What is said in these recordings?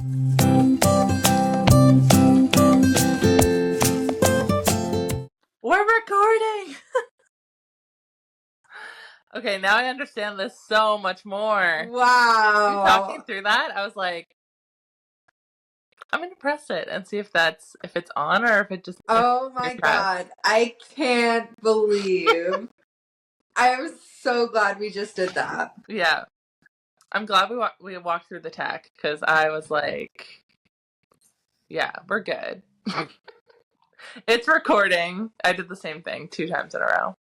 We're recording! Okay, now I understand this so much more. Wow. You're talking through that, I was like, I'm gonna press it and see if it's on or if it just. Oh my God. I can't believe. I am so glad we just did that. Yeah. I'm glad we walked through the tech because I was like, yeah, we're good. It's recording. I did the same thing 2 times in a row.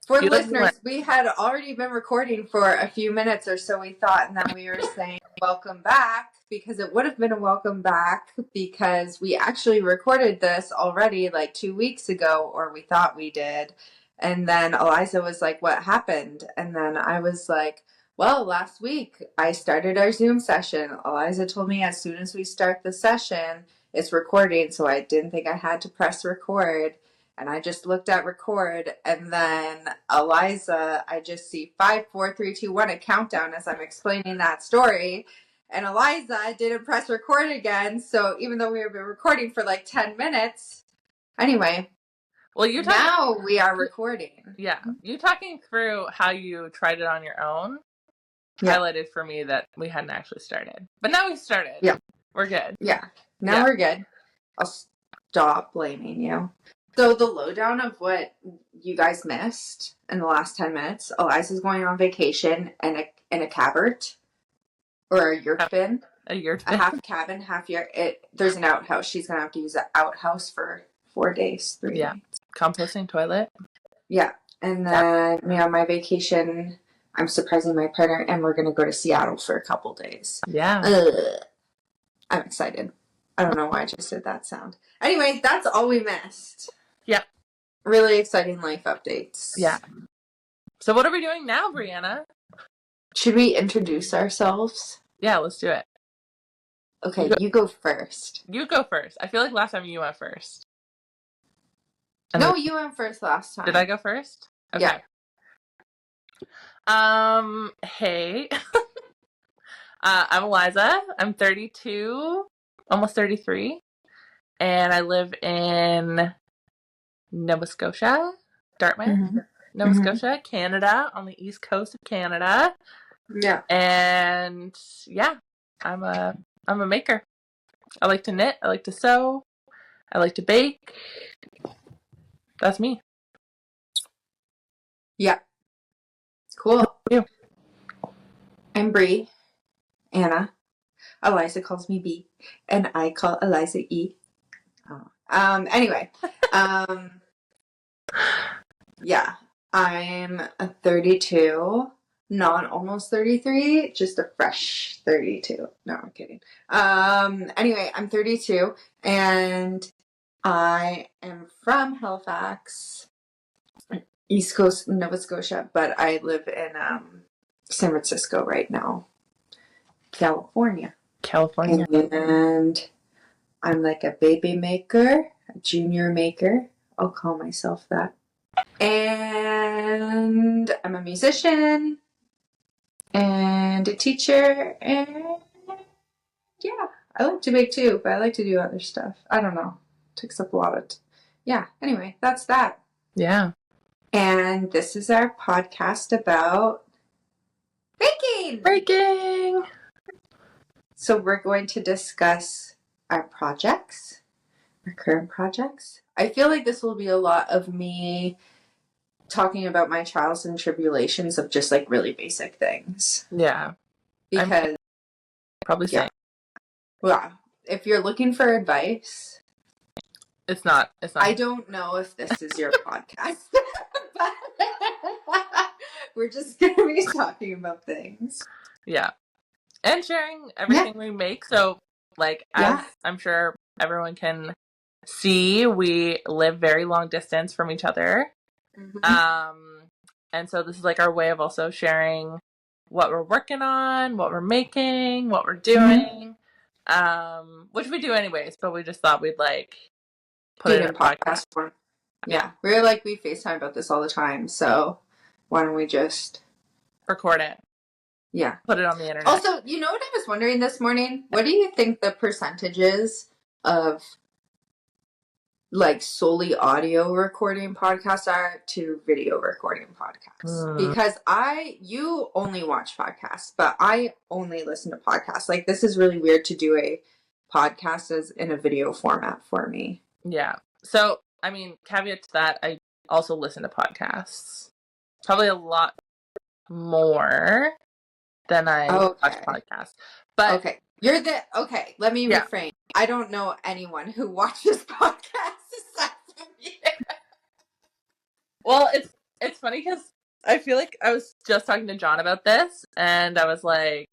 For listeners, we had already been recording for a few minutes or so, we thought, and then we were saying welcome back because it would have been a welcome back because we actually recorded this already like 2 weeks ago, or we thought we did. And then Eliza was like, what happened? And then I was like, well, last week I started our Zoom session. Eliza told me as soon as we start the session, it's recording, so I didn't think I had to press record. And I just looked at record, and then Eliza, I just see 5, 4, 3, 2, 1, a countdown as I'm explaining that story. And Eliza didn't press record again, so even though we have been recording for like 10 minutes, anyway. Well, now we are recording. Yeah, you talking through how you tried it on your own highlighted for me that we hadn't actually started. But now we started. Yeah. We're good. Yeah. Now we're good. I'll stop blaming you. So the lowdown of what you guys missed in the last 10 minutes, Eliza's going on vacation in a cabert or a yurt bin. A yurt bin. A half cabin, half yurt. There's an outhouse. She's going to have to use an outhouse for 4 days, 3 nights. Composting toilet. Yeah. And then me on my vacation, I'm surprising my partner, and we're going to go to Seattle for a couple days. Yeah. I'm excited. I don't know why I just did that sound. Anyway, that's all we missed. Yeah. Really exciting life updates. Yeah. So what are we doing now, Brianna? Should we introduce ourselves? Yeah, let's do it. Okay, you go first. You go first. I feel like last time you went first. No, you went first last time. Did I go first? Okay. Yeah. Hey. I'm Eliza. I'm 32, almost 33, and I live in Nova Scotia, Dartmouth, Nova Scotia, Canada, on the east coast of Canada. Yeah. And yeah, I'm a maker. I like to knit. I like to sew. I like to bake. That's me. Yeah. Cool. You. I'm Bree. Anna. Eliza calls me B, and I call Eliza E. Anyway, yeah, I'm a 32, not almost 33, just a fresh 32. No, I'm kidding. Anyway, I'm 32, and I am from Halifax, East Coast, Nova Scotia, but I live in San Francisco right now, California. And I'm like a baby maker, a junior maker. I'll call myself that. And I'm a musician and a teacher. And yeah, I like to bake too, but I like to do other stuff. I don't know. It takes up a lot of yeah, anyway, that's that. Yeah. And this is our podcast about baking. So we're going to discuss our projects, our current projects. I feel like this will be a lot of me talking about my trials and tribulations of just like really basic things. Yeah. Because probably saying. Yeah. If you're looking for advice, it's not. I don't know if this is your podcast. But we're just going to be talking about things. Yeah. And sharing everything we make. So, like, as I'm sure everyone can see, we live very long distance from each other. And so this is like our way of also sharing what we're working on, what we're making, what we're doing, which we do anyways, but we just thought we'd like put it in a podcast form. Yeah. We're like, we FaceTime about this all the time. So why don't we just record it? Yeah. Put it on the internet. Also, you know what I was wondering this morning? What do you think the percentages of like solely audio recording podcasts are to video recording podcasts? Because you only watch podcasts, but I only listen to podcasts. Like, this is really weird to do a podcast as in a video format for me. Yeah. So, I mean, caveat to that, I also listen to podcasts. Probably a lot more than I watch podcasts. But okay. Let me refrain. I don't know anyone who watches podcasts aside from you. Well, it's funny because I feel like I was just talking to John about this, and I was like,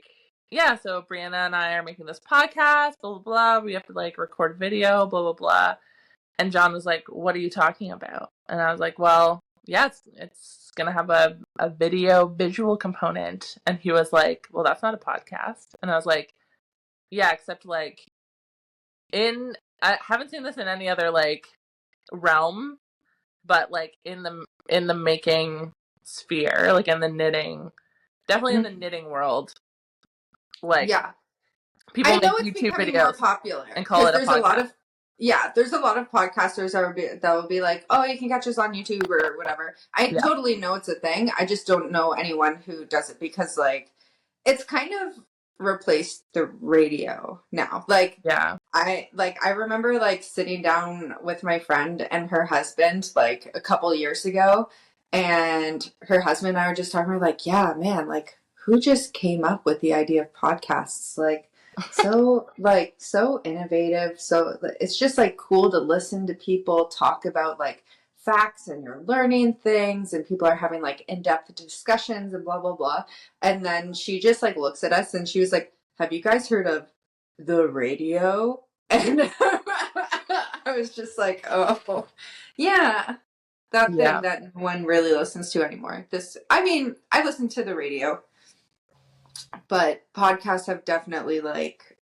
yeah, so Brianna and I are making this podcast, blah, blah, blah. We have to, like, record video, blah, blah, blah. And John was like, what are you talking about? And I was like, well, yeah, it's going to have a visual component. And he was like, well, that's not a podcast. And I was like, yeah, except, like, I haven't seen this in any other, like, realm, but, like, in the making sphere, like, in the knitting, definitely in the knitting world, like, yeah, people I know make it's YouTube becoming videos more popular and call it a podcast. There's a lot of podcasters that will be like, oh, you can catch us on YouTube or whatever. I totally know it's a thing. I just don't know anyone who does it because, like, it's kind of replaced the radio now. Like, I remember, like, sitting down with my friend and her husband, like, a couple years ago, and her husband and I were just talking, like, yeah, man, like, who just came up with the idea of podcasts? Like, so innovative. So it's just, like, cool to listen to people talk about, like, facts, and you're learning things, and people are having, like, in-depth discussions and blah, blah, blah. And then she just, like, looks at us and she was like, have you guys heard of the radio? And I was just like, oh, yeah, that thing that no one really listens to anymore. I listen to the radio, but podcasts have definitely, like,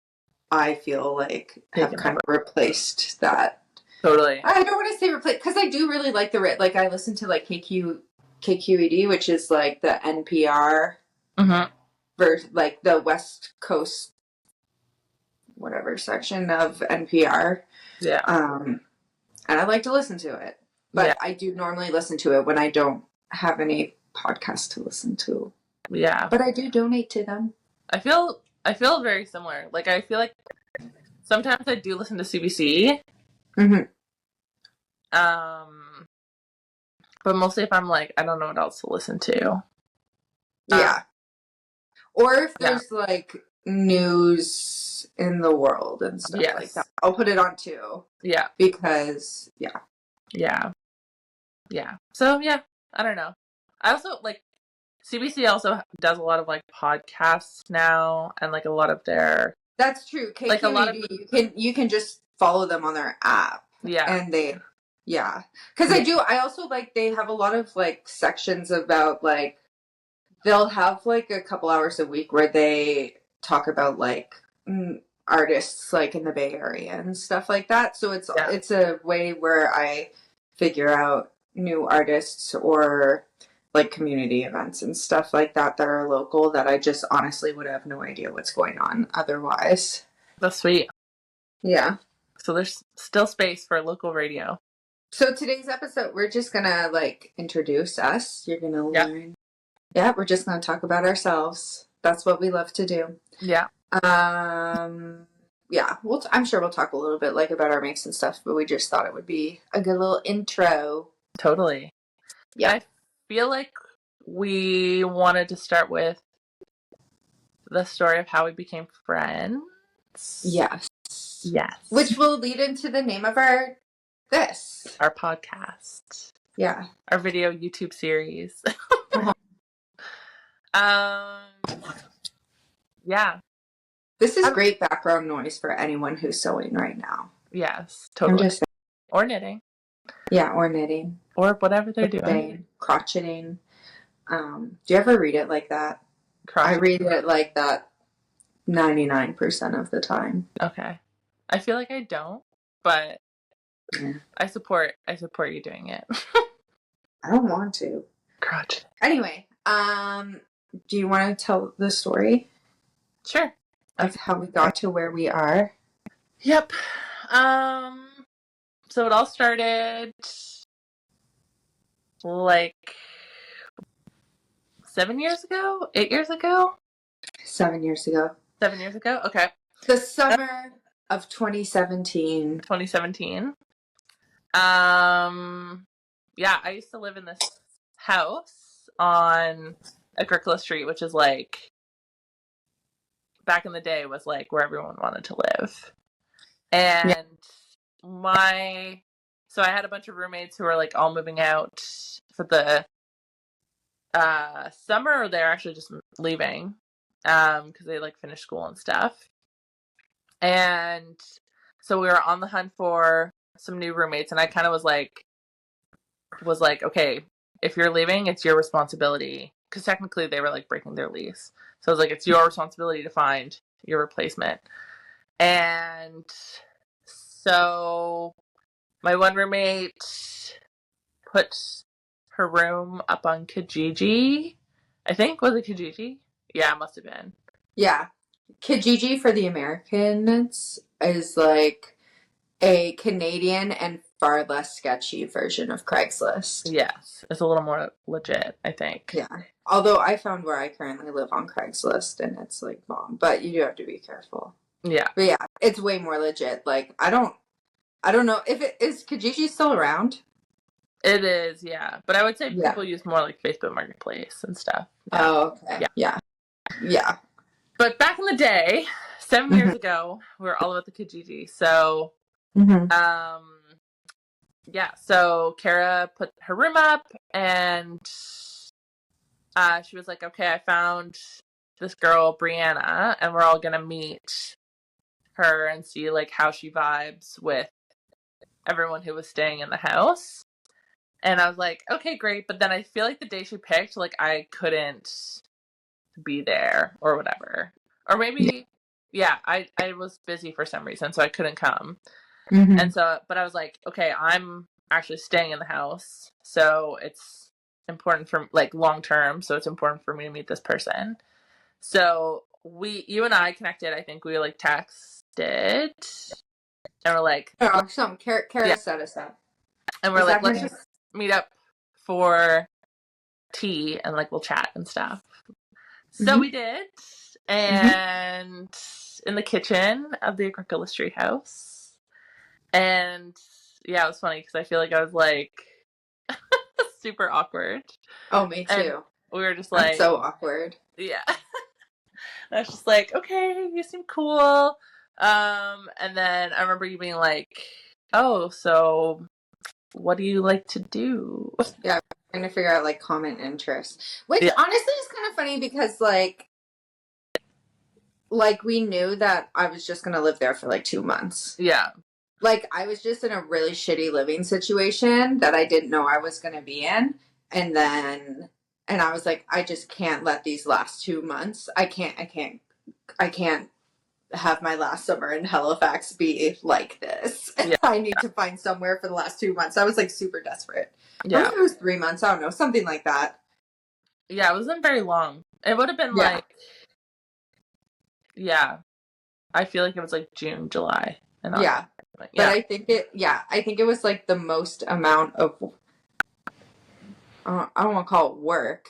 I feel like, have kind of replaced that. Totally. I don't want to say replace, because I do really like like, I listen to, like, KQED, which is, like, the NPR version, like, the West Coast whatever section of NPR. Yeah. And I like to listen to it. But I do normally listen to it when I don't have any podcasts to listen to. Yeah. But I do donate to them. I feel very similar. Like, I feel like sometimes I do listen to CBC. But mostly if I'm like, I don't know what else to listen to. Yeah. Or if there's like news in the world and stuff like that, I'll put it on too. Yeah. Because, Yeah. So, I don't know. I also, like, CBC also does a lot of, like, podcasts now, and, like, a lot of their... That's true. KQED, like, a lot of... you can just follow them on their app. Yeah. And they... Yeah. Because I also, like, they have a lot of, like, sections about, like, they'll have, like, a couple hours a week where they talk about, like, artists, like, in the Bay Area and stuff like that. So it's a way where I figure out new artists or, like, community events and stuff like that that are local that I just honestly would have no idea what's going on otherwise. That's sweet. Yeah. So there's still space for local radio. So today's episode, we're just gonna, like, introduce us. You're gonna learn. Yeah, we're just gonna talk about ourselves. That's what we love to do. Yeah. Yeah, I'm sure we'll talk a little bit, like, about our makes and stuff, but we just thought it would be a good little intro. Totally. Yeah. I feel like we wanted to start with the story of how we became friends. Yes. Yes. Which will lead into the name of our podcast. Yeah. Our video YouTube series. Yeah. This is great background noise for anyone who's sewing right now. Yes, totally. Or knitting. Yeah, or knitting. Or whatever they're doing. Crocheting. Do you ever read it like that? I read it like that 99% of the time. Okay. I feel like I don't, but I support you doing it. I don't want to. Crotch. Anyway, do you want to tell the story Sure. of how we got to where we are? Yep. So it all started like 7 years ago, 8 years ago, 7 years ago. 7 years ago. Okay. The summer of 2017. 2017. Yeah, I used to live in this house on Agricola Street, which is like back in the day was like where everyone wanted to live. Yeah. And so I had a bunch of roommates who were like all moving out for the summer, or they're actually just leaving because they like finished school and stuff. And so we were on the hunt for some new roommates, and I kind of was like, okay, if you're leaving, it's your responsibility, because technically they were like breaking their lease. So I was like, it's your responsibility to find your replacement. And so my one roommate put her room up on Kijiji. I think, was it Kijiji? Yeah, it must have been. Yeah. Kijiji, for the Americans, is like a Canadian and far less sketchy version of Craigslist. Yes, it's a little more legit, I think. Yeah. Although I found where I currently live on Craigslist and it's like bomb, but you do have to be careful. Yeah. But yeah, it's way more legit. Like I don't know if it is Kijiji still around? It is, yeah. But I would say Yeah. people use more like Facebook Marketplace and stuff. Yeah. Oh, okay. Yeah. But back in the day, 7 years ago, we were all about the Kijiji. So, yeah. So Kara put her room up, and she was like, "Okay, I found this girl, Brianna, and we're all gonna meet her and see like how she vibes with everyone who was staying in the house." And I was like, "Okay, great." But then I feel like the day she picked, like I couldn't be there or whatever, or maybe I was busy for some reason, so I couldn't come. And so, but I was like, okay, I'm actually staying in the house, so it's important for like long term, so it's important for me to meet this person. So you and I connected. I think we like texted, and we're like, Kara set us up, and we're like, let's just meet up for tea and like we'll chat and stuff. So we did, and in the kitchen of the Agricola Street house. And yeah, it was funny because I feel like I was like super awkward. Oh, me too. And we were just like, I'm so awkward. Yeah. I was just like, okay, you seem cool. And then I remember you being like, oh, so what do you like to do? Yeah, trying to figure out like common interests, which honestly is kind of funny because like we knew that I was just gonna live there for like 2 months. Yeah. Like I was just in a really shitty living situation that I didn't know I was gonna be in, and I was like, I just can't let these last 2 months. I can't have my last summer in Halifax be like this. Yeah. I need to find somewhere for the last 2 months. I was like super desperate. Yeah. Maybe it was 3 months. I don't know. Something like that. Yeah, it wasn't very long. It would have been like, I feel like it was like June, July. And but I think it was like the most amount of, I don't want to call it work,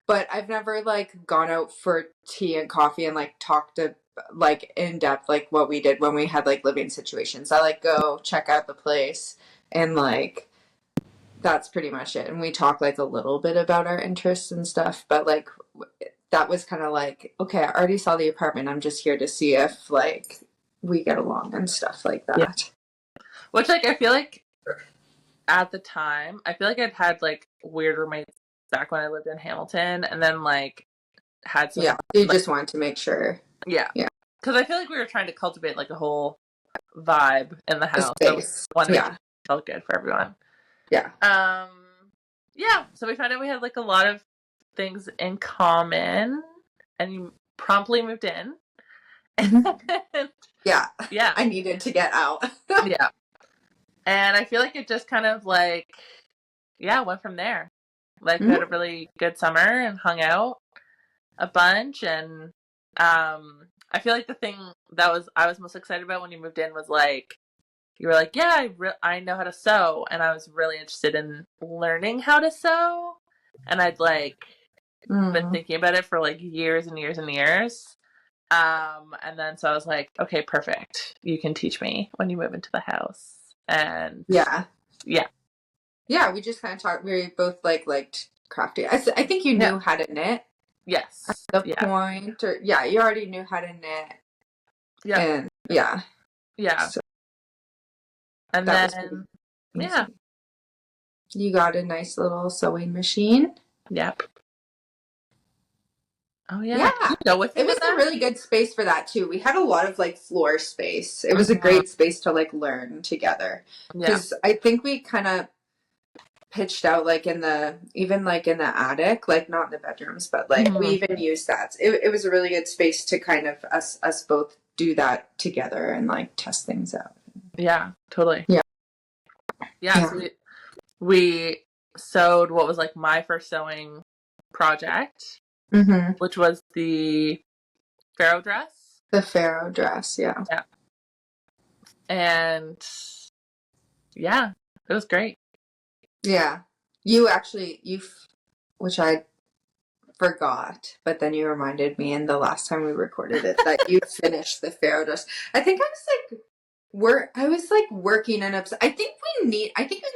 but I've never like gone out for tea and coffee and like talked to like in depth like what we did when we had like living situations. I like go check out the place and like that's pretty much it. And we talk like a little bit about our interests and stuff, but like that was kind of like, okay, I already saw the apartment. I'm just here to see if like we get along and stuff like that. Yeah. Which like I feel like at the time, I feel like I'd had like weird roommates back when I lived in Hamilton, and then like had some. Yeah, you just wanted to make sure. Yeah. Because I feel like we were trying to cultivate like a whole vibe in the house. So one felt good for everyone. Yeah. Yeah. So we found out we had like a lot of things in common, and you promptly moved in. Yeah. I needed to get out. Yeah. And I feel like it just kind of like, went from there. Like we had a really good summer and hung out. a bunch, and I feel like the thing that I was most excited about when you moved in was like you were like, yeah, I know how to sew, and I was really interested in learning how to sew, and I'd like been thinking about it for like years and years and years. And then so I was like, okay, perfect. You can teach me when you move into the house. And yeah. Yeah. Yeah, we just kind of talked. We both liked crafting. I think you knew how to knit. Yes. At the point, or yeah, you already knew how to knit. Yeah. And yeah. Yeah. So and then yeah. You got a nice little sewing machine. Yep. Oh yeah. Yeah. Go with it was a really good space for that too. We had a lot of like floor space. It was a great space to like learn together. Because I think we kind of pitched out like even like in the attic, like not in the bedrooms, but like we even used that. It was a really good space to kind of us both do that together and like test things out. Yeah, totally. Yeah. So we sewed what was like my first sewing project, which was the Pharaoh dress. The Pharaoh dress, yeah. Yeah. And yeah, it was great. Yeah. You actually, which I forgot, but then you reminded me in the last time we recorded it that you finished the Pharaoh dress. I think I was like working on I think we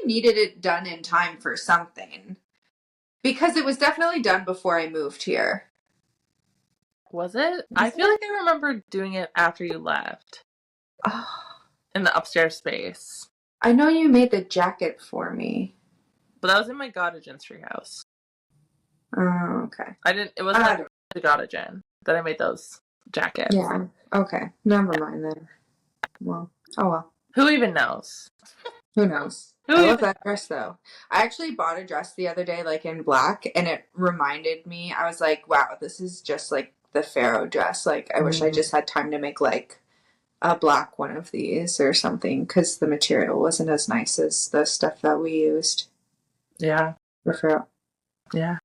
needed it done in time for something. Because it was definitely done before I moved here. Was it? I feel like I remember doing it after you left. In the upstairs space. I know you made the jacket for me. But that was in my Gottagen treehouse. Oh, okay. It wasn't like the Gottagen that I made those jackets. Yeah. Okay. Never mind then. Well, oh well. Who even knows? Who knows? I love that dress though. I actually bought a dress the other day, like in black, and it reminded me, I was like, wow, this is just like the Pharaoh dress. Like, I wish I just had time to make like a black one of these or something, because the material wasn't as nice as the stuff that we used. Yeah. For Pharaoh. Yeah.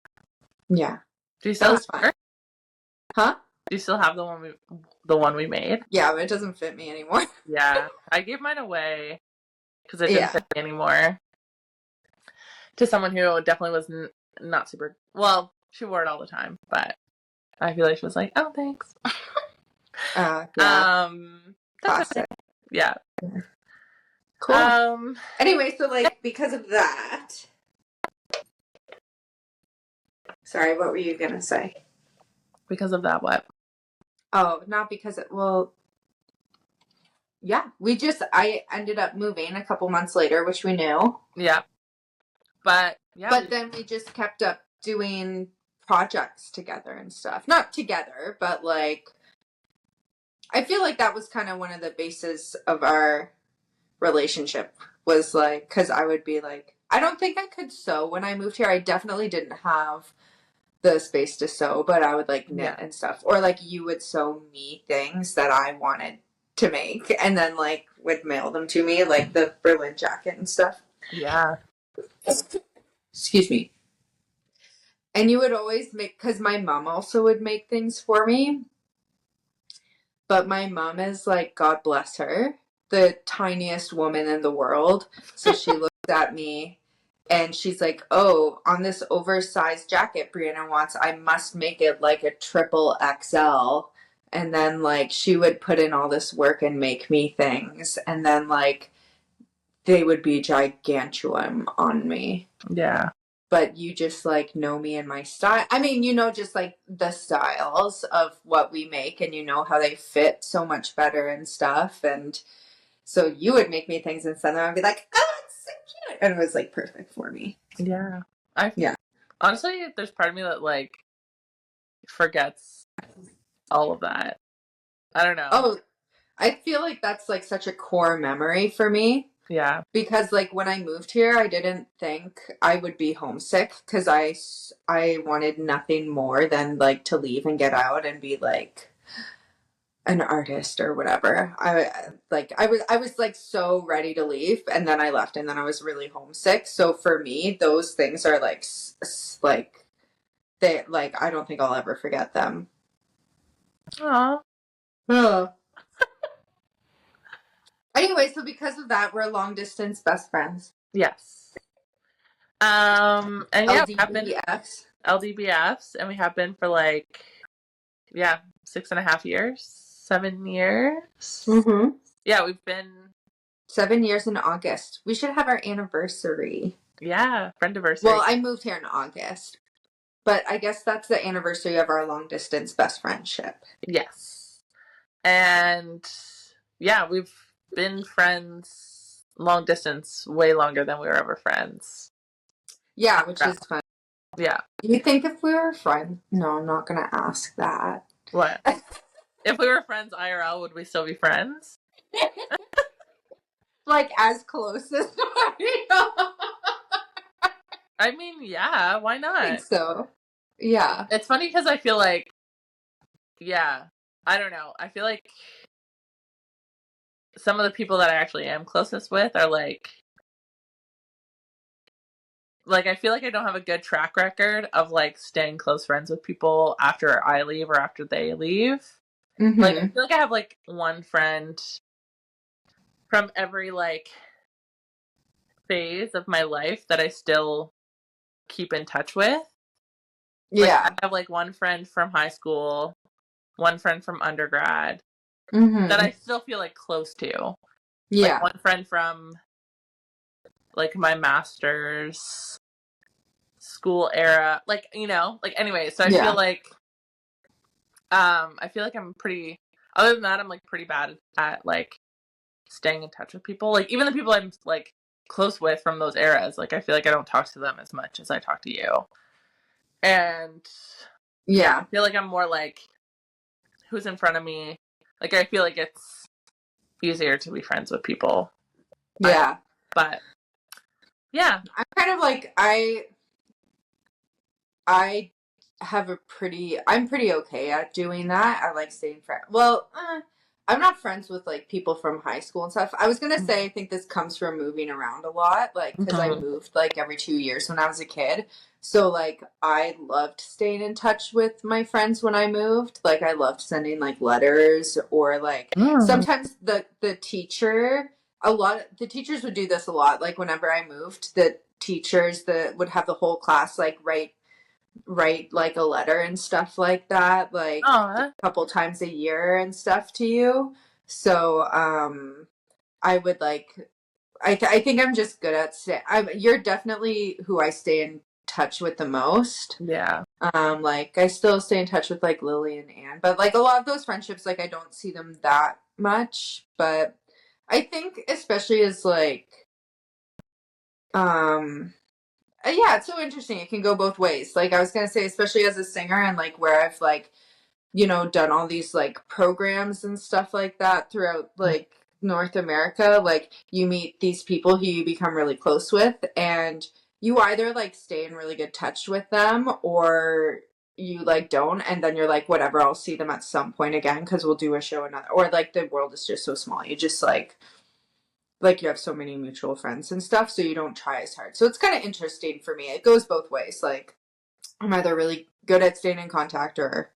Yeah. Do you still have fun? Huh? Do you still have the one we made? Yeah, but it doesn't fit me anymore. Yeah. I gave mine away because it didn't fit me anymore. To someone who definitely was not super well, she wore it all the time, but I feel like she was like, oh, thanks. Yeah. That's okay. Yeah. Cool. Anyway, so like because of that. Sorry, what were you gonna say? Because of that, what? Oh, not because yeah, I ended up moving a couple months later, which we knew. Yeah. But then we just kept up doing projects together and stuff. Not together, but like I feel like that was kind of one of the bases of our relationship, was like, because I would be like, I don't think I could sew when I moved here. I definitely didn't have the space to sew, but I would like knit and stuff, or like you would sew me things that I wanted to make and then like would mail them to me, like the Berlin jacket and stuff. Yeah. Excuse me. And you would always make, because my mom also would make things for me, but my mom is like, God bless her, the tiniest woman in the world. So she looks at me and she's like, oh, on this oversized jacket Brianna wants, I must make it like a triple XL. And then like she would put in all this work and make me things. And then like they would be gigantuan on me. Yeah. But you just like know me and my style. I mean, you know, just like the styles of what we make and you know how they fit so much better and stuff. And so you would make me things and send them and be like, oh, it's so cute. And it was like perfect for me. Yeah. Honestly, there's part of me that like forgets all of that. I don't know. Oh, I feel like that's like such a core memory for me. Yeah. Because like when I moved here, I didn't think I would be homesick, because I wanted nothing more than like to leave and get out and be like an artist or whatever. I was like so ready to leave, and then I left, and then I was really homesick. So for me, those things are like they, like, I don't think I'll ever forget them. Aw. Oh. Anyway, so because of that, we're long distance best friends. Yes. And yeah, we have been LDBFs. LDBFs, and we have been for like, 6.5 years, 7 years. Mm-hmm. Yeah, we've been 7 years in August. We should have our anniversary. friendiversary. Well, I moved here in August, but I guess that's the anniversary of our long distance best friendship. Yes. And yeah, we've been friends long distance way longer than we were ever friends. Yeah, which is fun. Yeah. Do you think if we were friends? No, I'm not going to ask that. What? If we were friends IRL, would we still be friends? Like, as close as I mean, yeah, why not? I think so. Yeah. It's funny because I feel like, I don't know. I feel like some of the people that I actually am closest with are like I feel like I don't have a good track record of like staying close friends with people after I leave or after they leave. Mm-hmm. Like, I feel like I have like one friend from every like phase of my life that I still keep in touch with. Like, Yeah. I have like one friend from high school, one friend from undergrad that I still feel like close to. Yeah. Like, one friend from like my master's school era. Like, like, anyway, so I feel like I'm pretty, other than that, I'm like pretty bad at like staying in touch with people. Like, even the people I'm like close with from those eras, like, I feel like I don't talk to them as much as I talk to you. And I feel like I'm more like who's in front of me. Like, I feel like it's easier to be friends with people. Yeah. But yeah. I'm kind of like, I have I'm pretty okay at doing that. I like staying friends. Well, I'm not friends with like people from high school and stuff. I was gonna say I think this comes from moving around a lot, like because I moved like every 2 years when I was a kid. So like I loved staying in touch with my friends when I moved. Like I loved sending like letters or like sometimes the teacher. The teachers would do this a lot. Like whenever I moved, the teachers that would have the whole class like write like a letter and stuff like that, like a couple times a year and stuff to you. So I would like I think I'm just good at you're definitely who I stay in touch with the most. Yeah. Like I still stay in touch with like Lily and Anne, but like a lot of those friendships, like I don't see them that much. But I think especially as like yeah, it's so interesting. It can go both ways. Like I was gonna say, especially as a singer and like where I've like, done all these like programs and stuff like that throughout like North America, like you meet these people who you become really close with and you either like stay in really good touch with them or you like don't and then you're like whatever, I'll see them at some point again because we'll do a show another or like the world is just so small. You just like you have so many mutual friends and stuff, so you don't try as hard. So it's kind of interesting for me. It goes both ways. Like I'm either really good at staying in contact or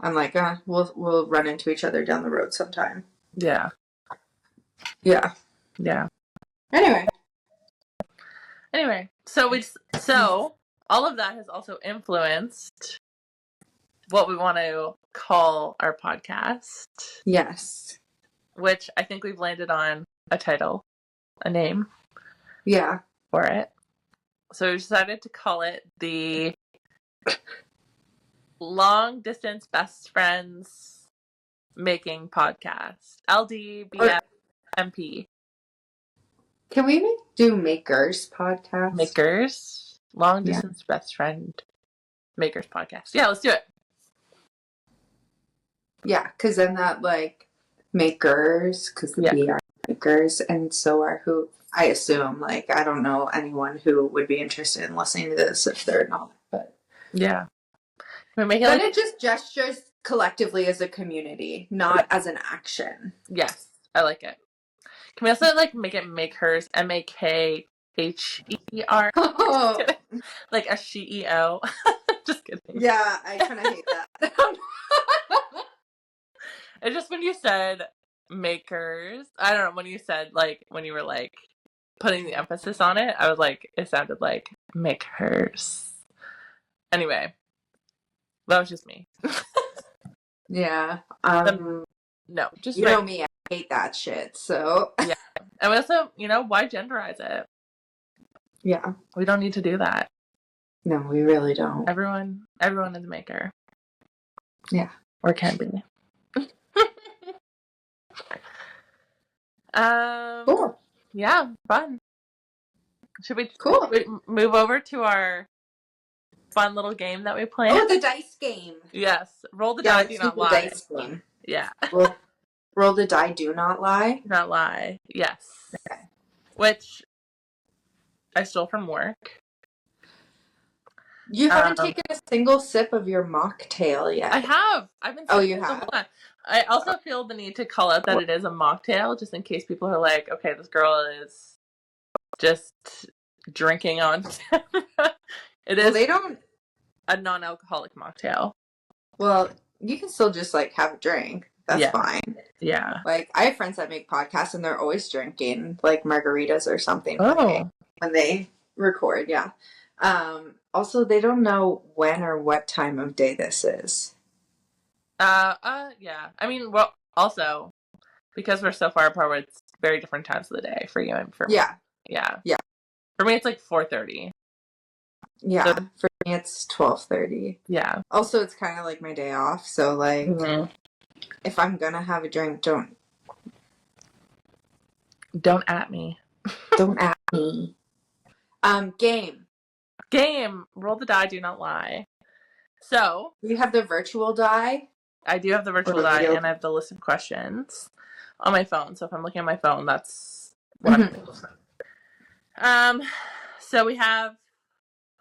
I'm like, we'll run into each other down the road sometime. Yeah. Yeah. Yeah. Anyway, so all of that has also influenced what we want to call our podcast. Yes. Which I think we've landed on a title, a name. Yeah. For it. So we decided to call it the Long Distance Best Friends Making Podcast. LDBF MP. Can we do Makers podcast? Makers. Long Distance Best Friend Makers podcast. Yeah, let's do it. Yeah, because then that like makers, because we are makers, and so are who I assume. Like I don't know anyone who would be interested in listening to this if they're not. But yeah, then it just gestures collectively as a community, not as an action. Yes, I like it. Can we also like make it Makers, MAKERS? H-E-R. Oh. Like a she-e-o. Just kidding. Yeah, I kind of hate that. It's just when you said makers, I don't know, when you said, like, when you were, like, putting the emphasis on it, I was like, it sounded like makers. Anyway, that was just me. Yeah. No, just you know me, I hate that shit, so. Yeah. And we also, why genderize it? Yeah. We don't need to do that. No, we really don't. Everyone is a maker. Yeah. Or can be. Cool. Yeah, fun. Should we move over to our fun little game that we play? Oh, the dice game. Yes. Roll the die, do not lie. Dice game. Yeah. Roll the die, do not lie. Not lie. Yes. Okay. Which I stole from work. You haven't taken a single sip of your mocktail yet. I have. I've been. Oh, you have. I also feel the need to call out that it is a mocktail, just in case people are like, okay, this girl is just drinking on camera. They don't. A non-alcoholic mocktail. Well, you can still just like have a drink. That's fine. Yeah. Like I have friends that make podcasts and they're always drinking like margaritas or something when they record. Yeah. Also, they don't know when or what time of day this is. Yeah. I mean, well, also because we're so far apart, it's very different times of the day for you and for me. Yeah. For me, it's like 4:30. Yeah. So, for me, it's 12:30. Yeah. Also, it's kind of like my day off, so like, if I'm gonna have a drink, don't at me. Don't at me. Game. Roll the die, do not lie. So you have the virtual die. I do have the virtual die, and I have the list of questions on my phone. So if I'm looking at my phone, that's what I'm doing. So we have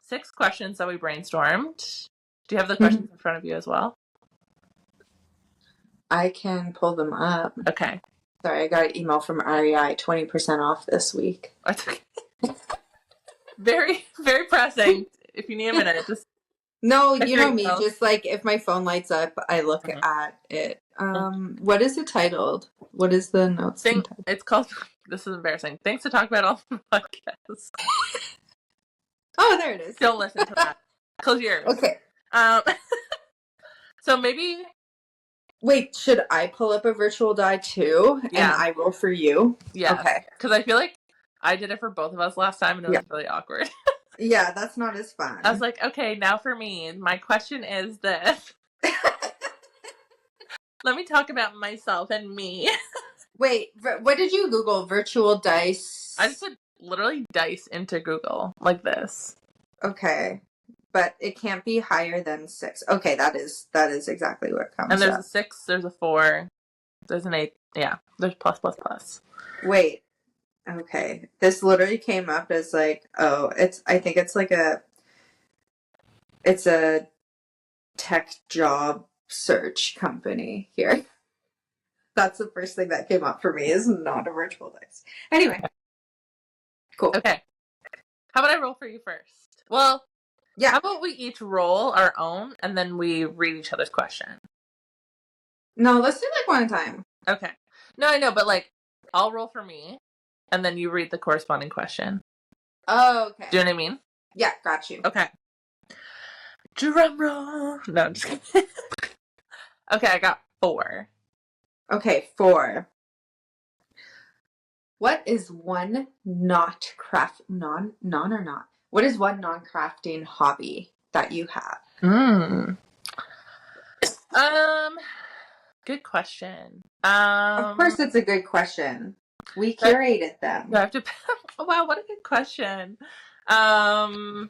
6 questions that we brainstormed. Do you have the questions in front of you as well? I can pull them up. Okay. Sorry, I got an email from REI, 20% off this week. That's okay. Very, very pressing. If you need a minute, just... No, you know me. Just like if my phone lights up, I look at it. What is it titled? What is the notes? It's called... This is embarrassing. Things to talk about on the podcast. Oh, there it is. Don't listen to that. Close your ears. Okay. So maybe... Wait, should I pull up a virtual die too? Yeah. And I roll for you? Yeah. Okay. Because I feel like I did it for both of us last time and it was really awkward. Yeah, that's not as fun. I was like, okay, now for me. My question is this. Let me talk about myself and me. Wait, what did you Google? Virtual dice? I just put literally dice into Google like this. Okay. But it can't be higher than 6. Okay, that is exactly what comes up. And there's a 6, there's a 4, there's an 8. Yeah, there's plus. Wait. Okay. This literally came up as like, I think it's like it's a tech job search company here. That's the first thing that came up for me is not a virtual dice. Anyway. Cool. Okay. How about I roll for you first? Well, yeah. How about we each roll our own and then we read each other's question? No, let's do like one at a time. Okay. No, I know, but like I'll roll for me and then you read the corresponding question. Oh, okay. Do you know what I mean? Yeah, got you. Okay. Drum roll. No, I'm just kidding. Okay, I got 4. Okay, 4. What is one What is one non-crafting hobby that you have? Good question. Of course it's a good question. We curated them. I have to... Oh, wow, what a good question. I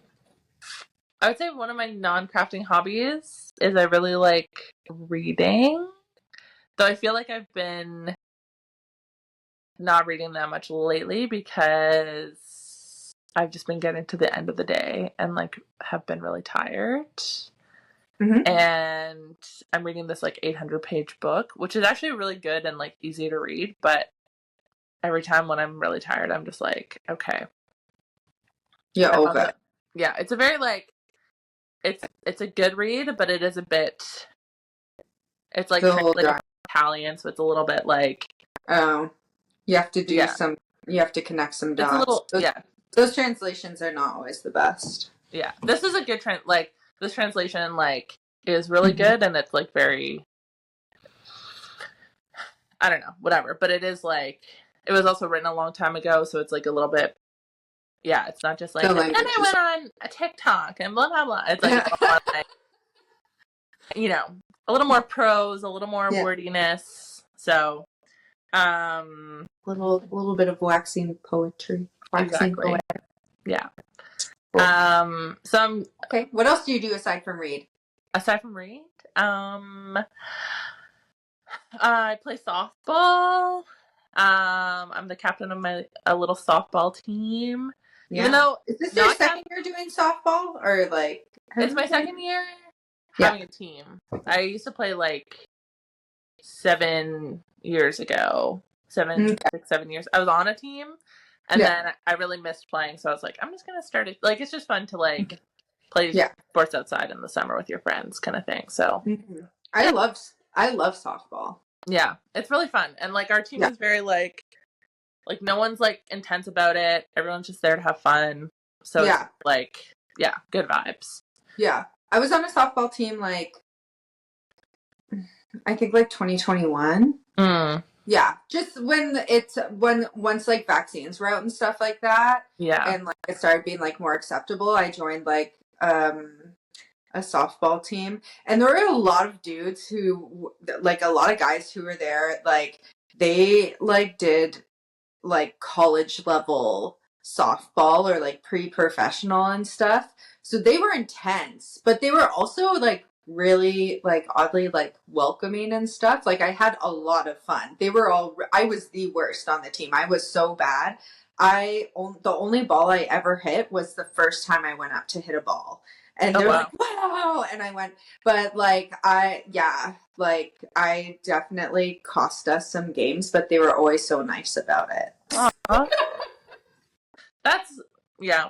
would say one of my non-crafting hobbies is I really like reading. Though I feel like I've been not reading that much lately because I've just been getting to the end of the day and like have been really tired. And I'm reading this like 800-page book, which is actually really good and like easy to read, but every time when I'm really tired, I'm just like, okay, Yeah, over. Yeah, it's a very like it's a good read, but it is a bit. It's like translated from Italian, so it's a little bit like. Oh, you have to do some. You have to connect some dots. It's a little, those translations are not always the best. Yeah, this is a good this translation is really good, and it's like very. I don't know, whatever, but it is like it was also written a long time ago, so it's like a little bit. Yeah, it's not just like. And I went on a TikTok and blah blah blah. It's like, a little more prose, a little more wordiness. So, little bit of waxing poetry. Poetry. Yeah. Cool. So okay. What else do you do aside from read? Aside from read, I play softball. I'm the captain of a little softball team. Yeah. Even though is this your second year doing softball, or like it's my second year having a team. I used to play 7 years ago. 7 years. I was on a team, and then I really missed playing, so I was like, I'm just gonna start it. Like, it's just fun to play sports outside in the summer with your friends, kind of thing. So I love softball. Yeah, it's really fun, and our team is very no one's intense about it. Everyone's just there to have fun. So it's good vibes. Yeah, I was on a softball team I think 2021. Yeah, just once vaccines were out and stuff like that. Yeah, and it started being more acceptable. I joined a softball team, and there were a lot of dudes who a lot of guys who were there. They did college level softball or pre-professional and stuff. So they were intense, but they were also really oddly welcoming and stuff. I had a lot of fun. I was the worst on the team. I was so bad. The only ball I ever hit was the first time I went up to hit a ball. And they're wow. And I went, but I definitely cost us some games, but they were always so nice about it. That's,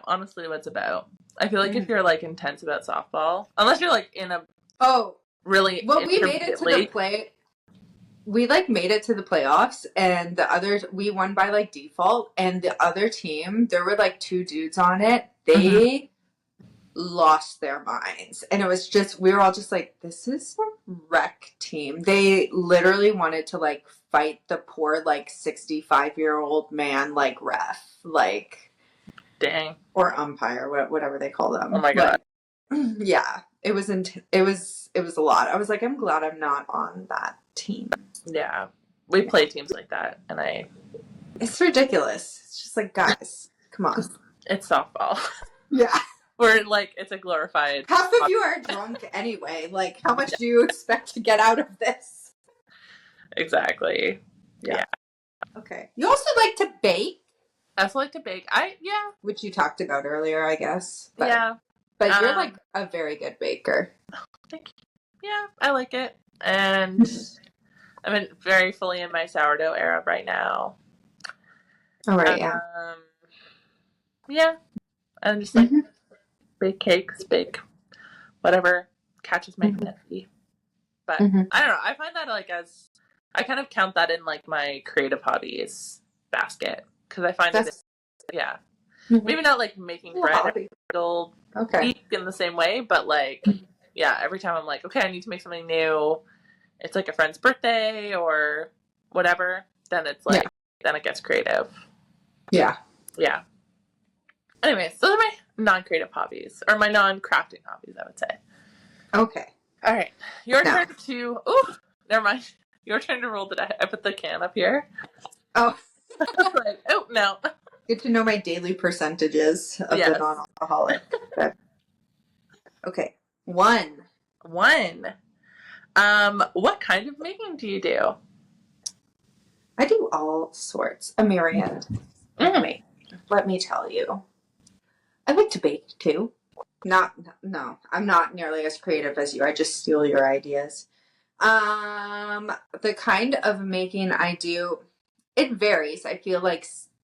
honestly what it's about. I feel if you're intense about softball, unless you're in a really we made it to the play. We made it to the playoffs, and the others we won by default, and the other team, there were 2 dudes on it. They lost their minds, and it was just, we were all just this is a wreck team. They literally wanted to fight the poor 65-year-old man ref, dang, or umpire, whatever they call them. Oh my god. Yeah, it was a lot. I was I'm glad I'm not on that team. Yeah, we play teams like that, and it's ridiculous. It's just guys, come on. It's softball. Yeah. Where it's a glorified. Half of you are drunk anyway. How much do you expect to get out of this? Exactly. Yeah. Okay. You also like to bake? I also like to bake. Which you talked about earlier, I guess. But, yeah. But you're a very good baker. Thank you. Yeah, I like it. And I'm very fully in my sourdough era right now. All right, yeah. Yeah. I'm just bake cakes, bake whatever catches my fancy. But I don't know. I find that as I kind of count that in my creative hobbies basket, because I find maybe not making bread it'll eat in the same way, but every time I'm okay, I need to make something new. It's a friend's birthday or whatever, then it's then it gets creative. Yeah. Anyways, those are my non-creative hobbies, or my non-crafting hobbies, I would say. Okay. All right. Your turn to... Oh, never mind. Your turn to roll the dice. I put the can up here. Oh. Oh, no. Good to know my daily percentages of the non-alcoholic. Okay. 1. What kind of baking do you do? I do all sorts. A myriad. Let me tell you. I like to bake too. No, I'm not nearly as creative as you. I just steal your ideas. The kind of making I do, it varies. I feel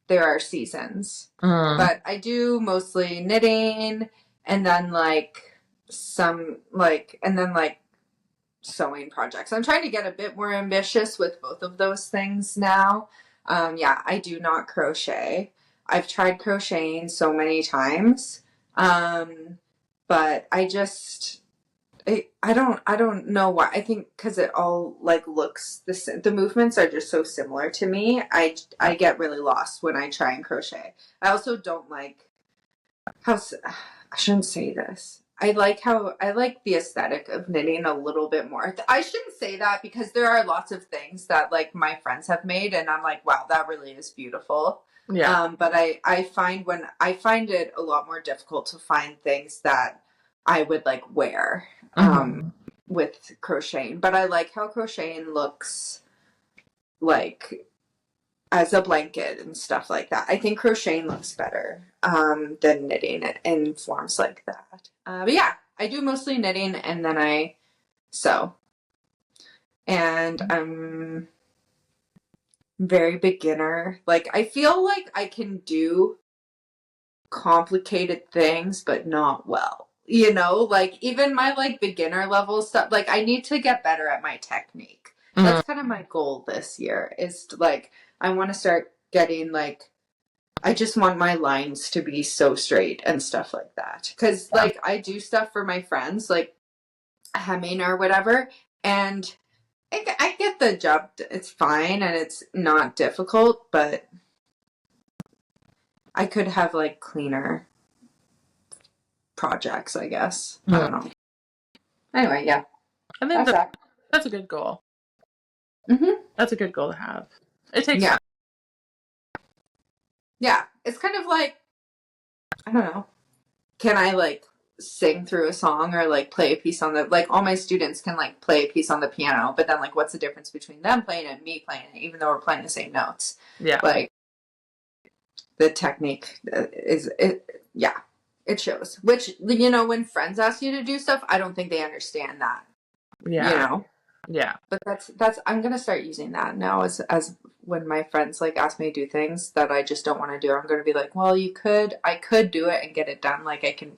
there are seasons. But I do mostly knitting and then like some like and then like sewing projects. I'm trying to get a bit more ambitious with both of those things now. Yeah, I do not crochet. I've tried crocheting so many times. But I don't know why. I think because it all like looks the movements are just so similar to me. I get really lost when I try and crochet. I also don't like how I shouldn't say this. I like the aesthetic of knitting a little bit more. I shouldn't say that because there are lots of things that like my friends have made and I'm like, wow, that really is beautiful. Yeah. But I find it a lot more difficult to find things that I would like wear with crocheting. But I like how crocheting looks like as a blanket and stuff like that. I think crocheting looks better than knitting it in forms like that. But yeah, I do mostly knitting and then I sew. And I'm very beginner. Like I feel like I can do complicated things but not well. You know, like even my like beginner level stuff, like I need to get better at my technique. That's kind of my goal this year is to, like I want to start getting like I just want my lines to be so straight and stuff like that. Cuz like I do stuff for my friends like hemming or whatever and I get the job. It's fine and it's not difficult, but I could have like cleaner projects, I guess. I don't know. Anyway, yeah. I think that's a good goal. That's a good goal to have. It takes time. Yeah. It's kind of like, I don't know. Can I like sing through a song or like play a piece on the, like all my students can like play a piece on the piano, but then like what's the difference between them playing it and me playing it, even though we're playing the same notes? Yeah. Like the technique is, yeah, it shows. Which, you know, when friends ask you to do stuff, I don't think they understand that. Yeah. You know? Yeah. But that's I'm gonna start using that now as when my friends like ask me to do things that I just don't want to do, I'm gonna be like, well, I could do it and get it done. Like I can,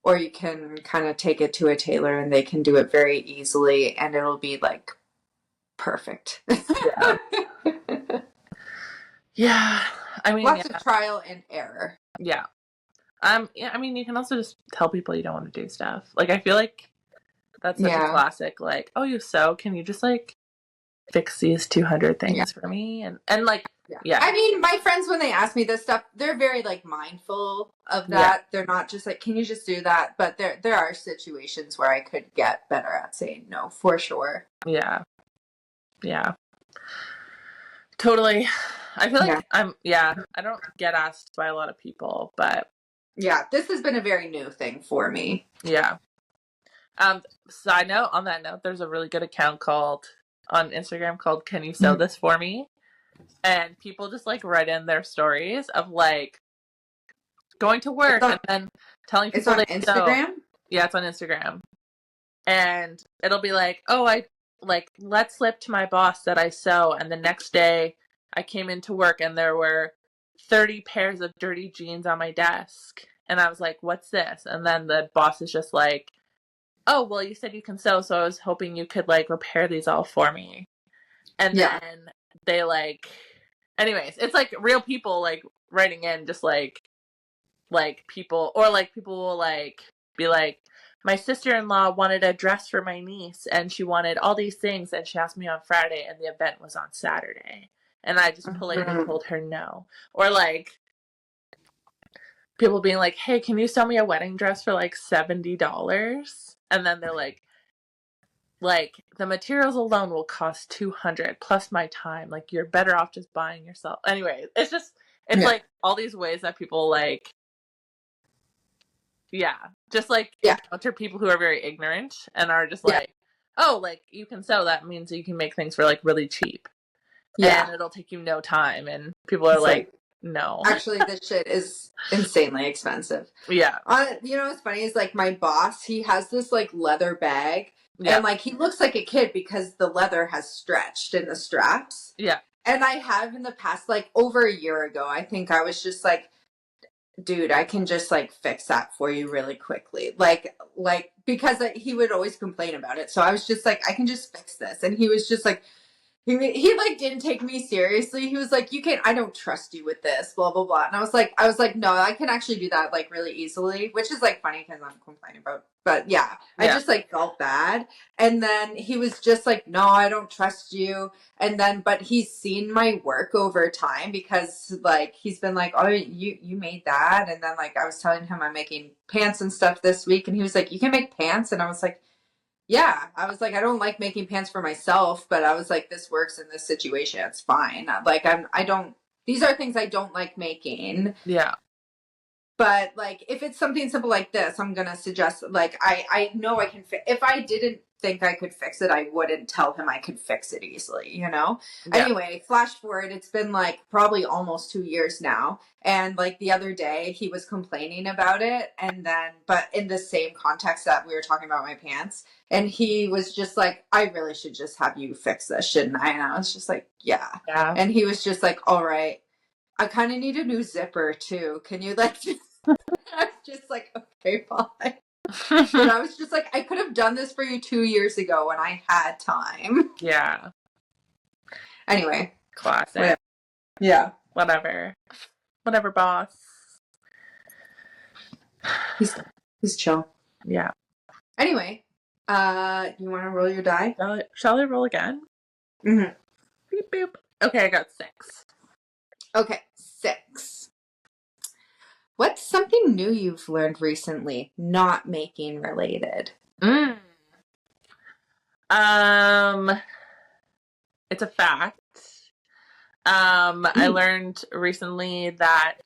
or you can kind of take it to a tailor and they can do it very easily and it'll be like perfect. Yeah. Yeah. I mean, lots of trial and error. Yeah. Yeah, I mean, you can also just tell people you don't want to do stuff. Like, I feel like that's such a classic, like, oh, you sew, can you just, like, fix these 200 things for me? And like, I mean, my friends, when they ask me this stuff, they're very, like, mindful of that. Yeah. They're not just like, can you just do that? But there are situations where I could get better at saying no, for sure. Yeah. Yeah. Totally. I feel like I don't get asked by a lot of people, but yeah, this has been a very new thing for me. Yeah. Side note, on that note, there's a really good account on Instagram called Can You Sew This For Me? And people just like write in their stories of like going to work and then telling people it's on Instagram? Sew. Yeah, it's on Instagram. And it'll be like, oh, I like let slip to my boss that I sew, and the next day I came into work and there were 30 pairs of dirty jeans on my desk. And I was like, what's this? And then the boss is just like, oh, well, you said you can sew, so I was hoping you could like repair these all for me. And then they like, anyways, it's like real people like writing in just like people, or like people will like be like, my sister-in-law wanted a dress for my niece and she wanted all these things and she asked me on Friday and the event was on Saturday. And I just politely told her no. Or like people being like, hey, can you sell me a wedding dress for like $70? And then they're like the materials alone will cost $200 plus my time. Like you're better off just buying yourself. Anyway, it's like all these ways that people like encounter people who are very ignorant and are just like, oh, like you can sew, that means you can make things for like really cheap. Yeah. And it'll take you no time. And people are like, no. Actually, this shit is insanely expensive. Yeah. You know what's funny is like my boss, he has this like leather bag and like he looks like a kid because the leather has stretched in the straps. Yeah. And I have in the past, like over a year ago, I think I was just like, dude, I can just like fix that for you really quickly. Like because he would always complain about it. So I was just like, I can just fix this. And he was just like, he like didn't take me seriously. He was like, you can't, I don't trust you with this, blah, blah, blah. And I was like, no, I can actually do that like really easily, which is like funny because I'm complaining about, but yeah, I just like felt bad. And then he was just like, no, I don't trust you. And then, but he's seen my work over time because like, he's been like, oh, you made that. And then like, I was telling him I'm making pants and stuff this week. And he was like, you can make pants. And I was like, yeah, I was like, I don't like making pants for myself, but I was like, this works in this situation. It's fine. Like, I don't, these are things I don't like making. Yeah. But like, if it's something simple like this, I'm going to suggest, like, I know I can if I didn't think I could fix it, I wouldn't tell him I could fix it easily, you know? Yeah. Anyway, flash forward, it's been like probably almost 2 years now. And like the other day he was complaining about it. And then, but in the same context that we were talking about my pants, and he was just like, I really should just have you fix this, shouldn't I? And I was just like, yeah. And he was just like, all right, I kind of need a new zipper too. Can you like just I was just like, okay, fine. But I was just like, I could have done this for you 2 years ago when I had time. Yeah. Anyway. Classic. Whatever. Yeah. Whatever, boss. He's chill. Yeah. Anyway, you want to roll your die? Shall I roll again? Mm-hmm. Beep, boop. Okay, I got 6. Okay, 6. What's something new you've learned recently, not making related? It's a fact. I learned recently that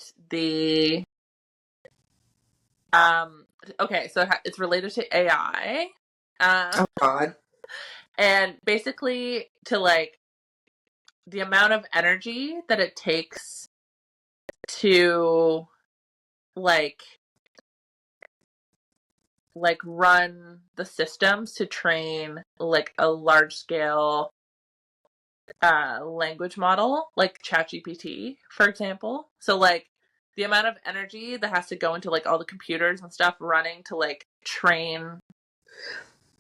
okay, so it's related to AI. Oh God. And basically to like the amount of energy that it takes to like run the systems to train like a large scale language model like ChatGPT, for example. So like the amount of energy that has to go into like all the computers and stuff running to like train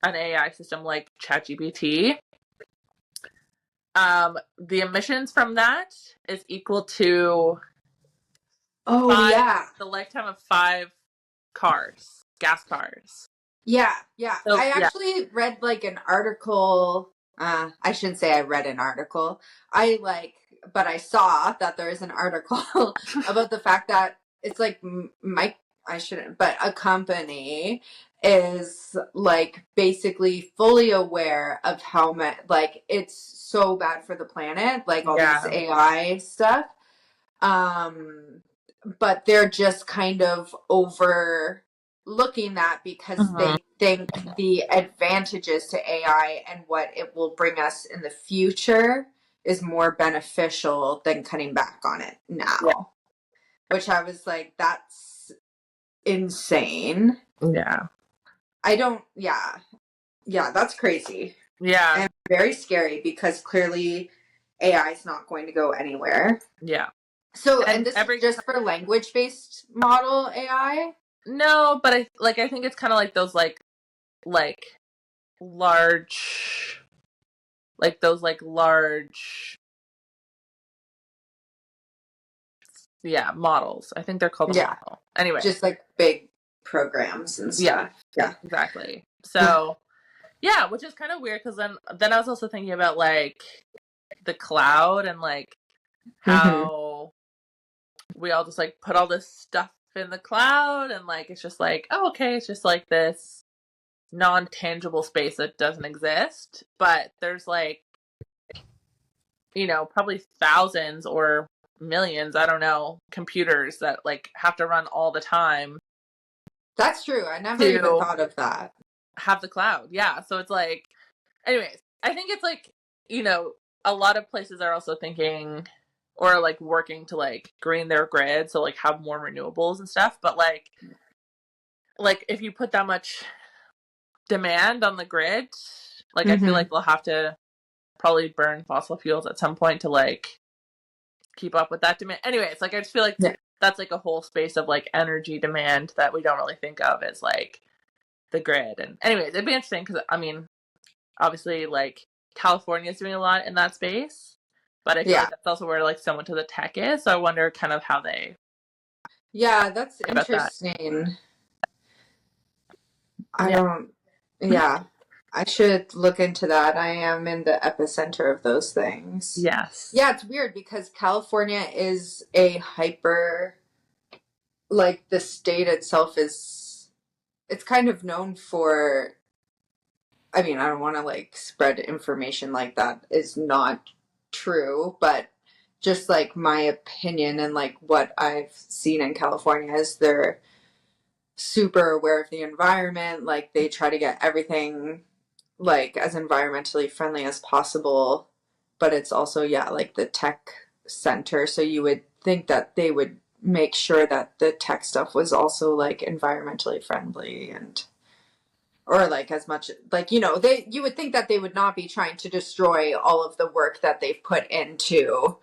an AI system like ChatGPT, the emissions from that is equal to the lifetime of 5 gas cars. Yeah. So, I actually read like an article. I shouldn't say I read an article. But I saw that there is an article about the fact that it's like but a company is like basically fully aware of how much like it's so bad for the planet, like all this AI stuff. But they're just kind of overlooking that because they think the advantages to AI and what it will bring us in the future is more beneficial than cutting back on it now. Yeah. Which I was like, that's insane. Yeah. Yeah, that's crazy. Yeah. And very scary because clearly AI is not going to go anywhere. Yeah. So, and this is just for language-based model AI? No, but I think it's kind of like those like large, like those like large, models. I think they're called a model. Anyway, just like big programs and stuff. Yeah, exactly. So, yeah, which is kind of weird because then I was also thinking about like the cloud and like how we all just like put all this stuff in the cloud and like it's just like, oh, okay, it's just like this non-tangible space that doesn't exist, but there's like, probably thousands or millions, I don't know, computers that like have to run all the time. That's true. I never even thought of that. Have the cloud. Yeah. So it's like, anyways, I think it's like, a lot of places are also thinking or like working to like green their grid. So like have more renewables and stuff. But like if you put that much demand on the grid, like I feel like we'll have to probably burn fossil fuels at some point to like keep up with that demand. Anyways, like I just feel like that's like a whole space of like energy demand that we don't really think of as like the grid. And anyways, it'd be interesting because I mean, obviously like California is doing a lot in that space, but I feel like that's also where like so much of the tech is. So I wonder kind of how they. Yeah, that's interesting. I don't. Yeah, I should look into that. I am in the epicenter of those things. Yes. Yeah, it's weird because California is a hyper. Like the state itself is, it's kind of known for. I mean, I don't want to like spread information like that is not true, but just like my opinion and like what I've seen in California is they're super aware of the environment. Like they try to get everything like as environmentally friendly as possible, but it's also, yeah, like the tech center. So you would think that they would make sure that the tech stuff was also like environmentally friendly and or like as much like you would think that they would not be trying to destroy all of the work that they've put into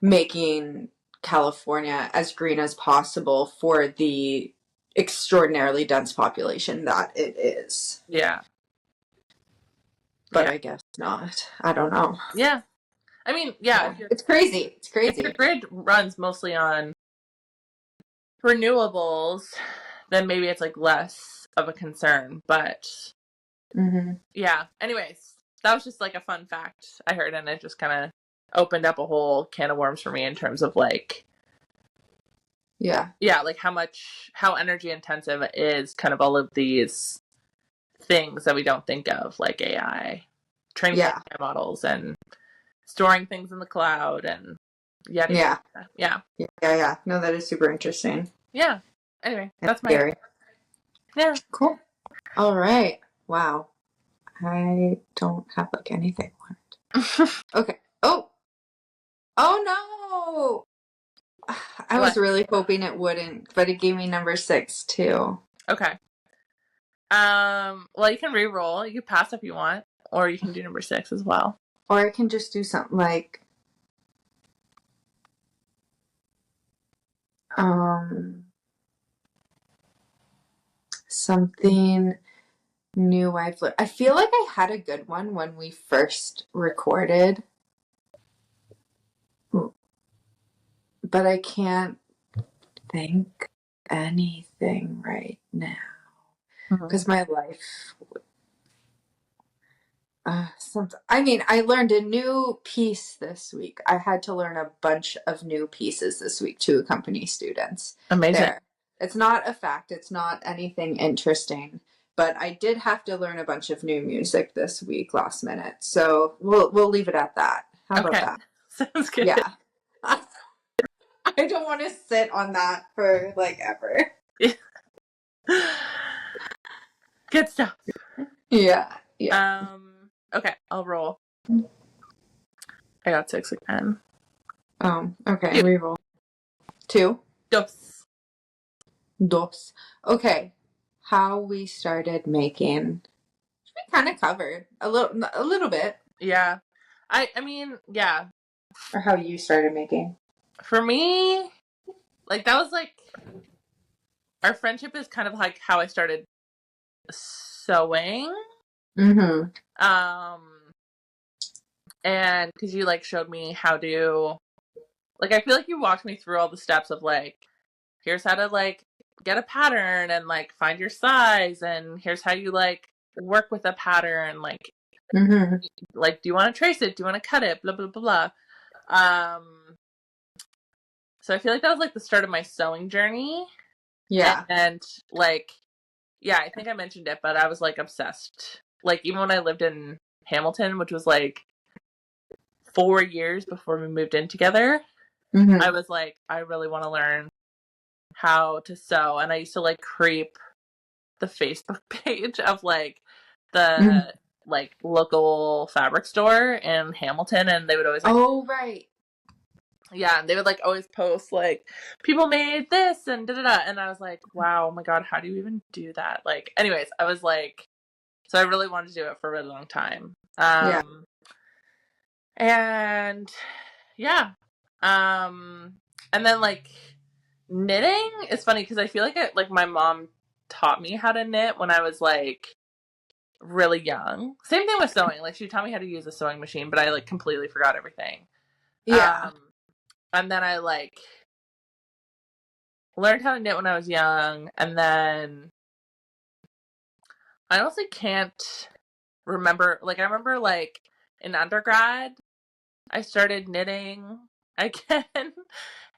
making California as green as possible for the extraordinarily dense population that it is. Yeah. But I guess not. I don't know. Yeah. I mean, yeah. It's crazy. It's crazy. If your grid runs mostly on renewables, then maybe it's like less of a concern. But yeah. Anyways, that was just like a fun fact I heard, and it just kind of opened up a whole can of worms for me in terms of like like how energy intensive it is, kind of all of these things that we don't think of, like AI, training AI models and storing things in the cloud and yeah. No, that is super interesting. Yeah. Anyway, that's my scary. Yeah. Cool. All right. Wow. I don't have like anything learned. Okay. Oh no. I was really hoping it wouldn't, but it gave me number 6 too. Okay. Well, you can re-roll. You can pass if you want, or you can do number 6 as well. Or I can just do something like something new I've learned. I feel like I had a good one when we first recorded, but I can't think anything right now because my life. I mean, I learned a new piece this week. I had to learn a bunch of new pieces this week to accompany students. Amazing. It's not a fact. It's not anything interesting. But I did have to learn a bunch of new music this week, last minute. So we'll leave it at that. How about that? Sounds good. Yeah. I don't want to sit on that for like ever. Good stuff. Yeah. Okay, I'll roll. I got 6 again. Okay. Reroll. 2. Dos. Okay. How we started making. We kind of covered a little bit. Yeah. I mean, yeah. Or how you started making. For me, like that was like our friendship is kind of like how I started sewing. And because you like showed me how to, like, I feel like you walked me through all the steps of like, here's how to like get a pattern and like find your size, and here's how you like work with a pattern, like like do you want to trace it, do you want to cut it, blah blah blah blah. So I feel like that was like the start of my sewing journey. And like I think I mentioned it, but I was like obsessed, like even when I lived in Hamilton, which was like 4 years before we moved in together. I was like, I really want to learn how to sew, and I used to like creep the Facebook page of like the like local fabric store in Hamilton, and they would always like, and they would like always post like people made this and da-da-da, and I was like, wow, oh my god, how do you even do that? Like, anyways, I was like, so I really wanted to do it for a really long time. And yeah. And then like knitting is funny because I feel like my mom taught me how to knit when I was like really young. Same thing with sewing. Like she taught me how to use a sewing machine, but I like completely forgot everything. Yeah. And then I like learned how to knit when I was young, and then I honestly can't remember. Like I remember like in undergrad, I started knitting again,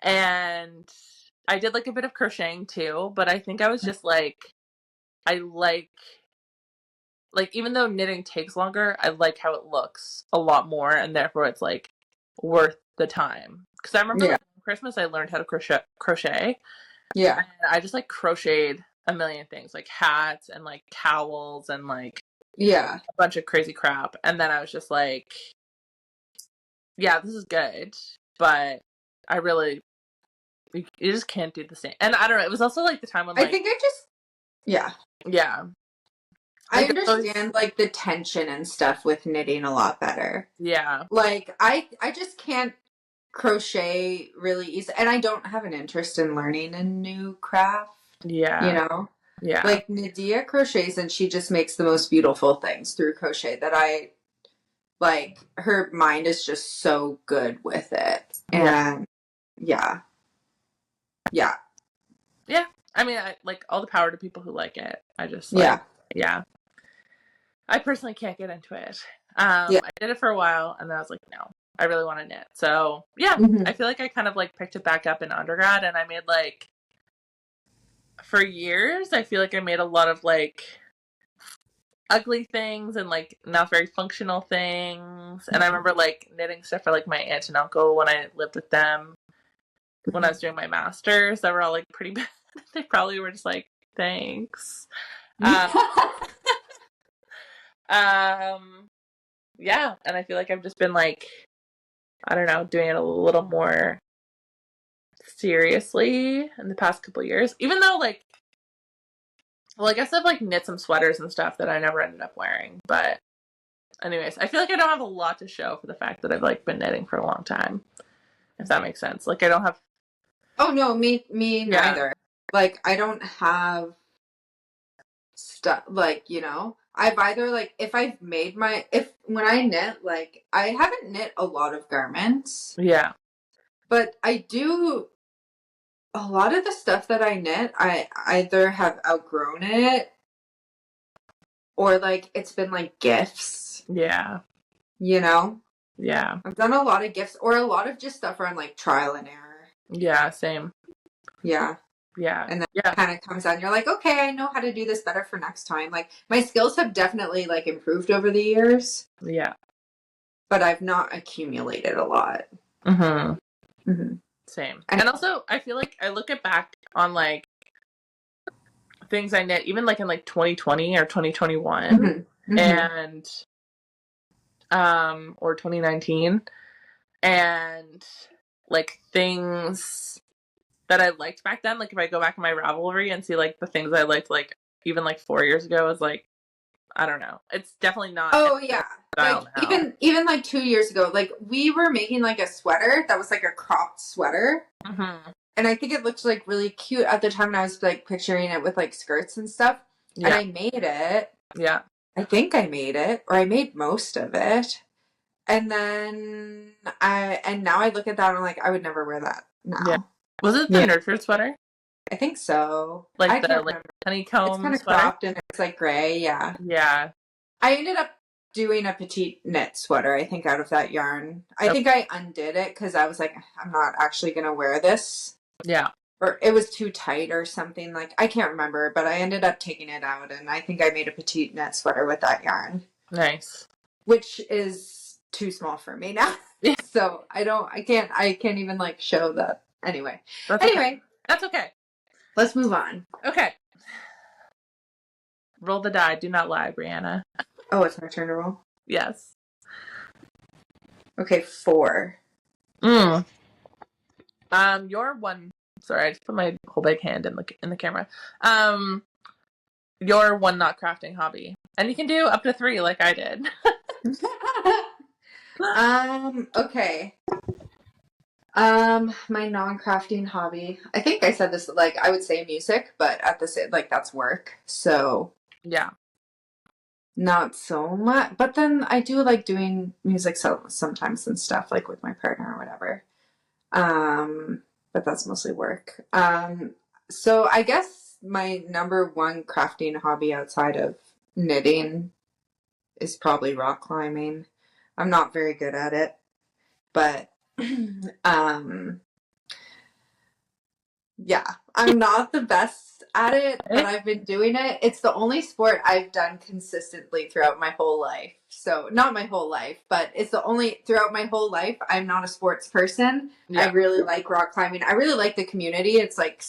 and I did like a bit of crocheting too. But I think I was just like I like even though knitting takes longer, I like how it looks a lot more, and therefore it's like worth the time. Because I remember Yeah. like Christmas, I learned how to crochet. Yeah. And I just like crocheted a million things, like hats and like towels and like Yeah. a bunch of crazy crap. And then I was just like, yeah, this is good, but I really, you just can't do the same. And I don't know. It was also like the time when I like, think I just, yeah. yeah, I like understand like the tension and stuff with knitting a lot better. yeah, Like I just can't crochet really easy, and I don't have an interest in learning a new craft, you yeah, know? yeah, Like Nadia crochets and she just makes the most beautiful things through crochet that I like. Her mind is just so good with it. yeah, And yeah. Yeah. yeah. I mean, I like all the power to people who like it. I just like, Yeah. yeah. I personally can't get into it. Yeah. I did it for a while, and then I was like, no, I really want to knit. So yeah, Mm-hmm. I feel like I kind of like picked it back up in undergrad, and I made like for years. I feel like I made a lot of like ugly things and like not very functional things. And I remember like knitting stuff for like my aunt and uncle when I lived with them when I was doing my masters. That were all like pretty bad. They probably were just like, thanks. Um, yeah, and I feel like I've just been like, I don't know, doing it a little more seriously in the past couple years. Even though like, well, I guess I've like knit some sweaters and stuff that I never ended up wearing. But anyways, I feel like I don't have a lot to show for the fact that I've like been knitting for a long time. If that makes sense. Like I don't have. Oh no, me neither. Like I don't have stuff like, I've either like if I've made my if when I knit, like I haven't knit a lot of garments, Yeah. but I do a lot of the stuff that I knit, I either have outgrown it or like it's been like gifts, Yeah. you know? Yeah. I've done a lot of gifts or a lot of just stuff where I'm like trial and error. Yeah. Same. Yeah. Yeah. And then yeah. it kind of comes out and you're like, okay, I know how to do this better for next time. Like my skills have definitely like improved over the years. Yeah. But I've not accumulated a lot. Mm-hmm. Mm-hmm. Same. And also, I feel like I look at back on like things I knit, even like in like 2020 or 2021, Mm-hmm. and or 2019, and like things that I liked back then. Like if I go back in my Ravelry and see like the things I liked like even like 4 years ago, is like I don't know. It's definitely not. Oh yeah, like now. even like 2 years ago, like we were making like a sweater that was like a cropped sweater, and I think it looked like really cute at the time. And I was like picturing it with like skirts and stuff, and I made it. Yeah, I think I made it, or I made most of it, and then now I look at that and I'm like, I would never wear that now. Yeah. Was it the nurtured sweater? I think so. Like I the can't like remember. honeycomb It's kind of sweater? cropped and it's like gray. Yeah. Yeah. I ended up doing a petite knit sweater, I think, out of that yarn. I think I undid it because I was like, I'm not actually going to wear this. Yeah. Or it was too tight or something. Like, I can't remember, but I ended up taking it out and I think I made a petite knit sweater with that yarn. Nice. Which is too small for me now. Yeah. So I can't even like show that. Anyway. Okay. That's okay. Let's move on. Okay. Roll the die. Do not lie, Brianna. Oh, it's my turn to roll? Yes. Okay, 4. Your one. Sorry, I just put my whole big hand in the camera. Your one not crafting hobby, and you can do up to 3, like I did. Okay. My non-crafting hobby. I think I said this, like, I would say music, but at the same, like, that's work. So Yeah. not so much. But then I do like doing music sometimes and stuff, like with my partner or whatever. But that's mostly work. So I guess my number one crafting hobby outside of knitting is probably rock climbing. I'm not very good at it, but um yeah, I'm not the best at it, but I've been doing it. It's the only sport I've done consistently throughout my whole life. So, not my whole life, but it's the only throughout my whole life. I'm not a sports person. Yeah. I really like rock climbing. I really like the community. It's like,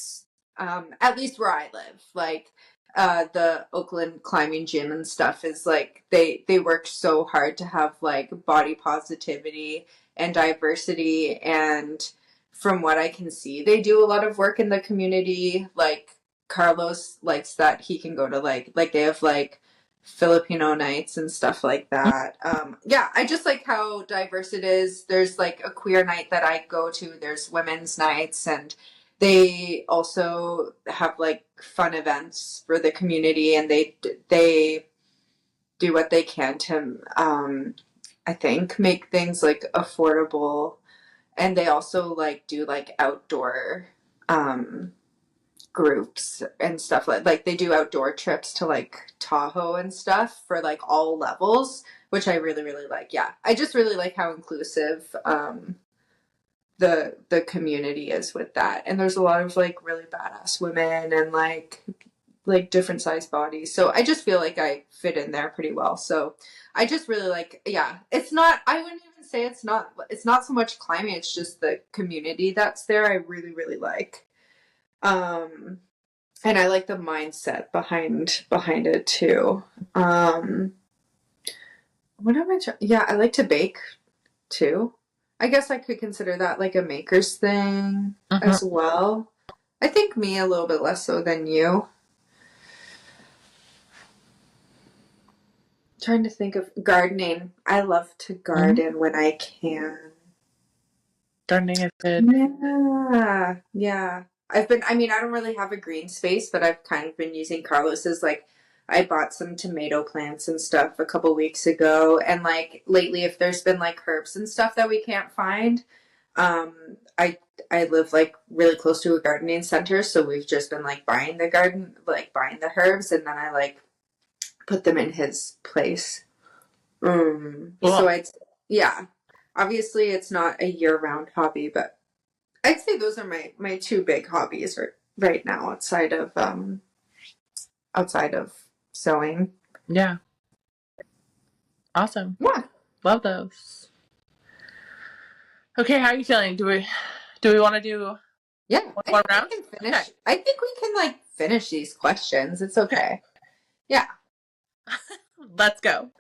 at least where I live, like the Oakland climbing gym and stuff is like they work so hard to have like body positivity and diversity, and from what I can see, they do a lot of work in the community. Like Carlos likes that he can go to like they have like Filipino nights and stuff like that. Yeah, I just like how diverse it is. There's like a queer night that I go to. There's women's nights, and they also have like fun events for the community, and they do what they can to I think make things like affordable, and they also like do like outdoor um groups and stuff, like they do outdoor trips to like Tahoe and stuff for like all levels, which I really really like. Yeah, I just really like how inclusive the community is with that, and there's a lot of like really badass women and like different size bodies, so I just feel like I fit in there pretty well. So I just really like, yeah, it's not, I wouldn't even say it's not so much climbing, it's just the community that's there. I really really like, um and I like the mindset behind it too. What am I yeah, I like to bake too. I guess I could consider that like a maker's thing as well. I think me a little bit less so than you. Trying to think of gardening. I love to garden when I can. Gardening is good. Yeah, yeah. I mean, I don't really have a green space, but I've kind of been using Carlos's. Like, I bought some tomato plants and stuff a couple weeks ago, and like lately, if there's been like herbs and stuff that we can't find, I live like really close to a gardening center, so we've just been like buying the herbs, and then I like put them in his place. So yeah. Obviously, it's not a year-round hobby, but I'd say those are my two big hobbies right now outside of sewing. Yeah. Awesome. Yeah. Love those. Okay, how are you feeling? Do we want to do one more round? I can finish. Okay. I think we can like finish these questions. It's okay. Yeah. Let's go.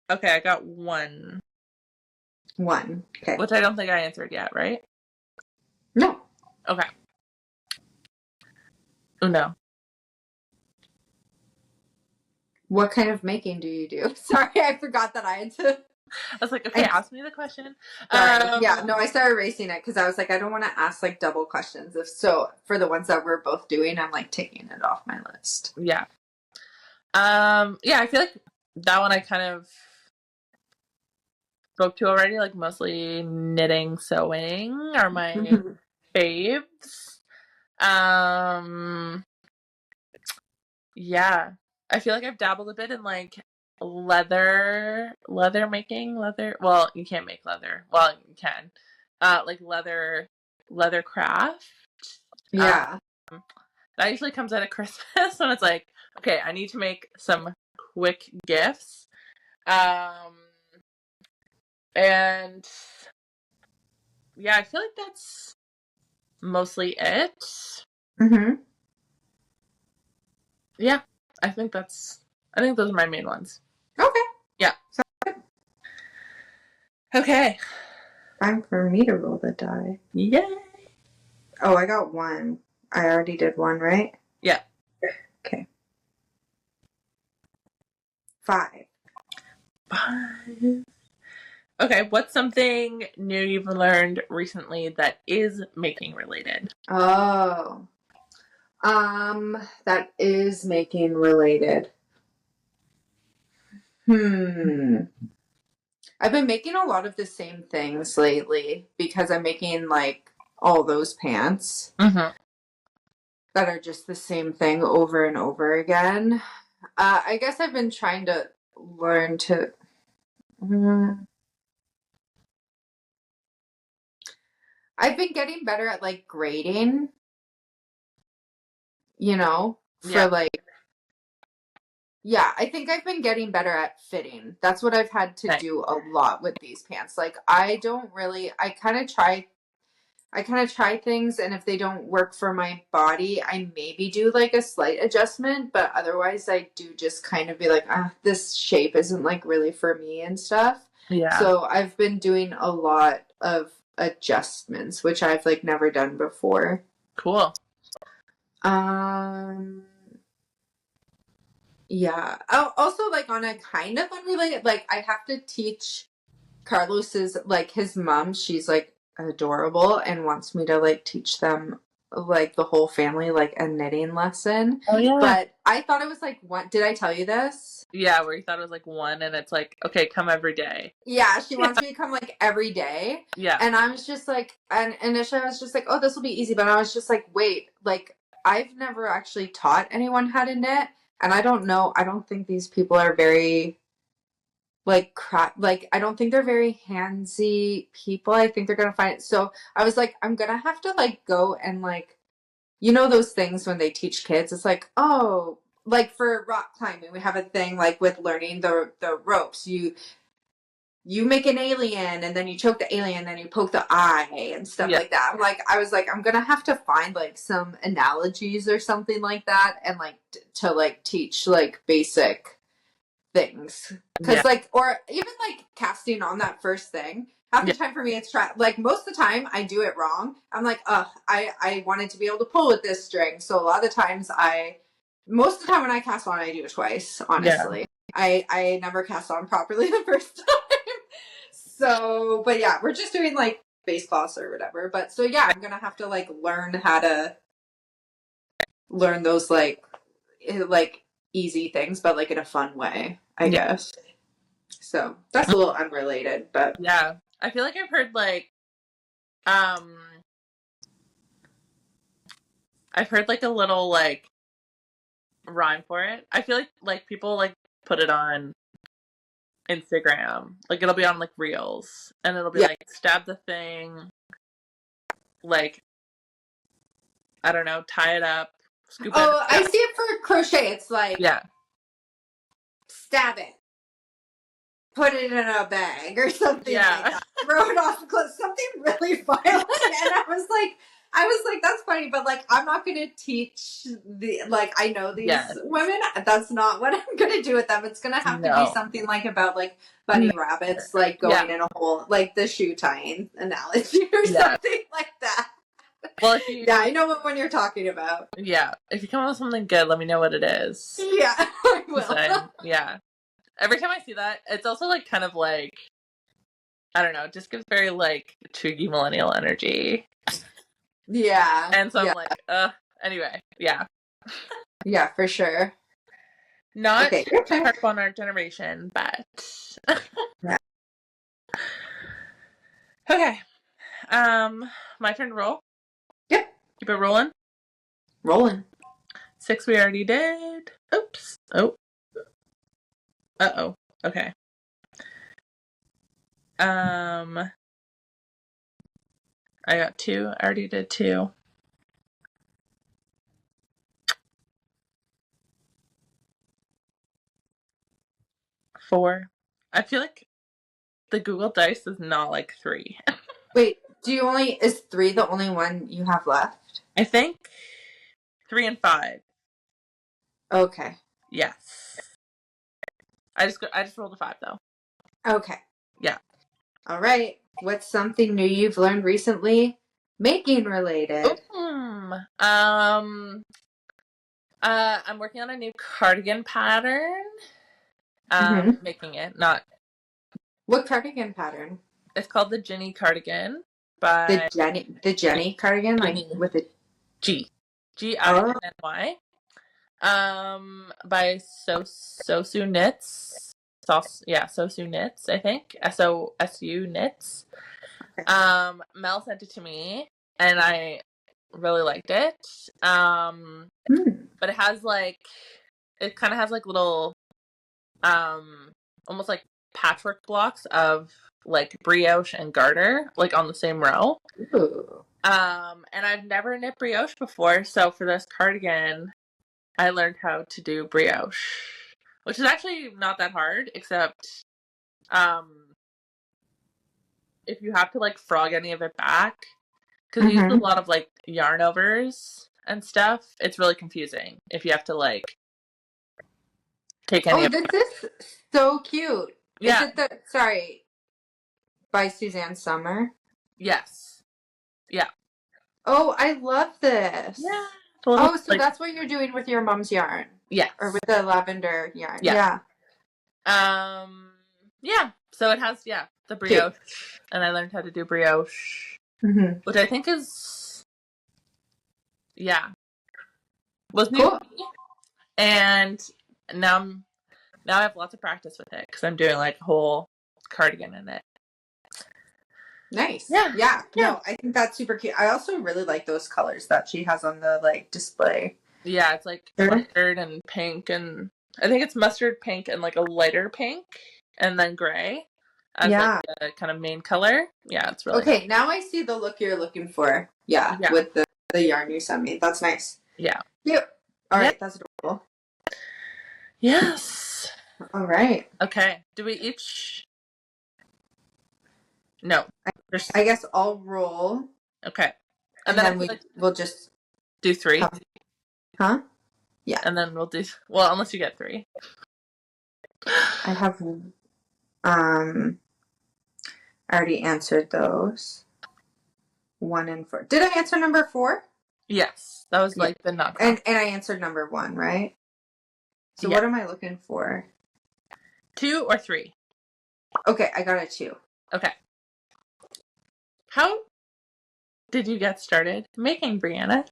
Okay, I got one. One. Okay. Which I don't think I answered yet, right? No. Okay. Uno. What kind of making do you do? Sorry, I forgot that I had to. I was like, okay, ask me the question. Yeah, no, I started erasing it because I was like, I don't want to ask like double questions. If so, for the ones that we're both doing, I'm like taking it off my list. Yeah. Yeah, I feel like that one I kind of spoke to already. Like mostly knitting, sewing are my faves. Yeah, I feel like I've dabbled a bit in like leather making. Well, you can't make leather. Well, you can. Like leather craft. Yeah. That usually comes out at Christmas when it's like, okay, I need to make some quick gifts. And yeah, I feel like that's mostly it. Yeah, I think those are my main ones. Okay. Yeah. Okay. Time for me to roll the die. Yay. Oh, I got one. I already did one, right? Yeah. Okay. 5. 5. Okay, what's something new you've learned recently that is making related? Oh, that is making related. I've been making a lot of the same things lately because I'm making like all those pants Mm-hmm. that are just the same thing over and over again. I guess I've been trying to learn to. I've been getting better at like grading, for Yeah. like, yeah, I think I've been getting better at fitting. That's what I've had to Nice. do a lot with these pants. Like, I kind of try things, and if they don't work for my body, I maybe do like a slight adjustment, but otherwise I do just kind of be like, this shape isn't like really for me and stuff. Yeah. So I've been doing a lot of adjustments, which I've like never done before. Cool. Yeah. Oh, also like on a kind of unrelated, like I have to teach Carlos's, like his mom, she's like adorable and wants me to like teach them like the whole family like a knitting lesson. Oh, yeah. But I thought it was like, what did I tell you this? Yeah, where you thought it was like 1 and it's like, okay, come every day. Yeah, she wants me to come like every day. Yeah. And I was just like, and initially I was just like, oh, this will be easy. But I was just like, wait, like I've never actually taught anyone how to knit. And I don't think these people are very like I don't think they're very handsy people. I think they're gonna find it. So I was like, I'm gonna have to like go and like, those things when they teach kids, it's like, oh, like for rock climbing, we have a thing like with learning the ropes. You make an alien and then you choke the alien, then you poke the eye and stuff like that. I was like, I'm gonna have to find like some analogies or something like that, and like to like teach like basic things, because like, or even like casting on that first thing, half the time for me it's like most of the time I do it wrong. I'm like, I wanted to be able to pull with this string, so a lot of the times most of the time when I cast on I do it twice, honestly. I never cast on properly the first time. So but yeah, we're just doing like base class or whatever, but so yeah, I'm gonna have to like learn how to learn those like easy things, but like in a fun way, I guess. So that's a little unrelated, but yeah, I feel like I've heard like a little like rhyme for it. I feel like people like put it on Instagram, like it'll be on like reels, and it'll be like stab the thing, like I don't know, tie it up, scoop it. Oh, I see it for crochet. It's like stab it, put it in a bag or something like that. Throw it off the cliff, something really violent. And I was like, that's funny, but like, I'm not going to teach I know these women. That's not what I'm going to do with them. It's going to have to be something like about like bunny rabbits, like going in a hole, like the shoe tying analogy or something like that. Well, I know when you're talking about. Yeah. If you come up with something good, let me know what it is. Yeah, I will. Yeah. Every time I see that, it's also like kind of like, I don't know, it just gives very like chuggy millennial energy. Yeah. And so I'm like, anyway, yeah. Yeah, for sure. Not to harp on our generation, but okay. My turn to roll? Yep. Keep it rolling? Rolling. 6 we already did. Oops. Oh. Uh-oh. Okay. I got 2. I already did 2. Four. I feel like the Google Dice is not like 3. Wait, is 3 the only one you have left? I think 3 and 5. Okay. Yes. I just rolled a 5 though. Okay. Yeah. All right. What's something new you've learned recently? Making related. I'm working on a new cardigan pattern. Making it. Not. What cardigan pattern? It's called the Ginny cardigan The by Jenny cardigan, like Ginny. with a Ginny. By Sosu Knits. Sosu Knits, I think. SOSU Knits. Mel sent it to me and I really liked it. But it kind of has like little almost like patchwork blocks of like brioche and garter like on the same row. Ooh. And I've never knit brioche before, so for this cardigan I learned how to do brioche, which is actually not that hard, except if you have to like frog any of it back, because we use a lot of like yarn overs and stuff, it's really confusing if you have to like take any of it. This is so cute. Yeah. Is it sorry, by Suzanne Summer? Yes. Yeah. Oh, I love this. Yeah. So that's what you're doing with your mom's yarn? Yes. Or with the lavender yarn? Yeah. Yeah. So it has, the brioche. Cute. And I learned how to do brioche. Which I think is, was new to me. And now I have lots of practice with it because I'm doing like a whole cardigan in it. Nice. Yeah. No, I think that's super cute. I also really like those colors that she has on the like display. Yeah, it's like mustard and pink, and I think it's mustard, pink, and like a lighter pink, and then gray as like the kind of main color. Yeah, it's really okay. Now I see the look you're looking for. Yeah. With the yarn you sent me. That's nice. Yeah. Yep. All right, that's adorable. Yes. All right. Okay. Do we each? No. I guess I'll roll. Okay. And then we'll just do 3. Huh? Yeah. And then we'll do, well, unless you get 3. I have, I already answered those. 1 and 4. Did I answer number 4? Yes. That was like the knockoff. And I answered number 1, right? So what am I looking for? 2 or 3? Okay, I got a 2. Okay. How did you get started making, Brianna?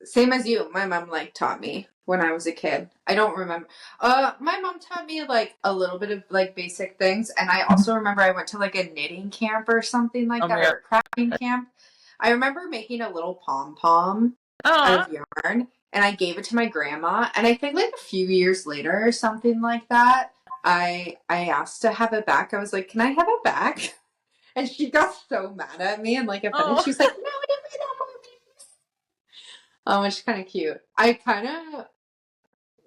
Same as you. My mom like taught me when I was a kid. I don't remember. My mom taught me like a little bit of like basic things, and I also remember I went to like a knitting camp or something like that, or a crafting camp. I remember making a little pom-pom out of yarn, and I gave it to my grandma, and I think like a few years later or something like that, I asked to have it back. I was like, can I have it back? And she got so mad at me and like offended. She's like, no, I didn't mean that for me. It's kind of cute. I kind of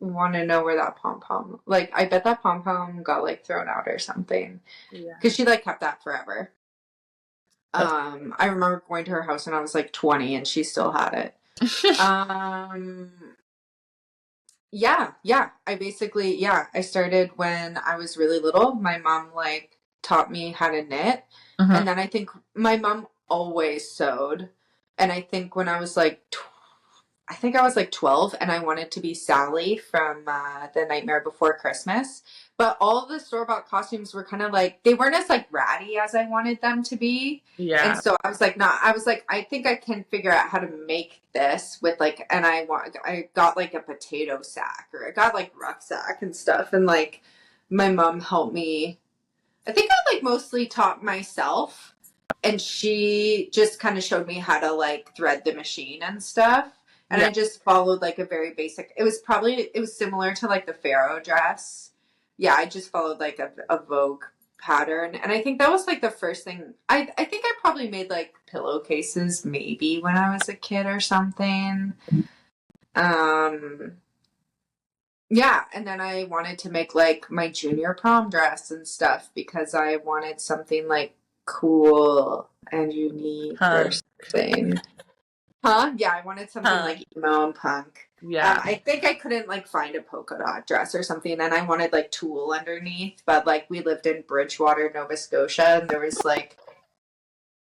want to know where that pom-pom, like, I bet that pom-pom got like thrown out or something. Yeah. Because she like kept that forever. I remember going to her house when I was like 20 and she still had it. I basically, I started when I was really little. My mom like taught me how to knit. And then I think my mom always sewed. And I think when I was like, I think I was like 12 and I wanted to be Sally from The Nightmare Before Christmas. But all the store-bought costumes were kind of like, they weren't as like ratty as I wanted them to be. Yeah. And so I was like, I think I can figure out how to make this with like, and I got like a potato sack, or I got like rucksack and stuff. And like my mom helped me. I think I like mostly taught myself, and she just kind of showed me how to like thread the machine and stuff. And I just followed like a very basic, it was similar to like the Pharaoh dress. Yeah, I just followed like a Vogue pattern. And I think that was like the first thing. I think I probably made like pillowcases maybe when I was a kid or something. Yeah, and then I wanted to make like my junior prom dress and stuff because I wanted something like cool and unique or something. Yeah, I wanted something like emo and punk. Yeah. I think I couldn't like find a polka dot dress or something, and I wanted like tulle underneath, but like we lived in Bridgewater, Nova Scotia, and there was like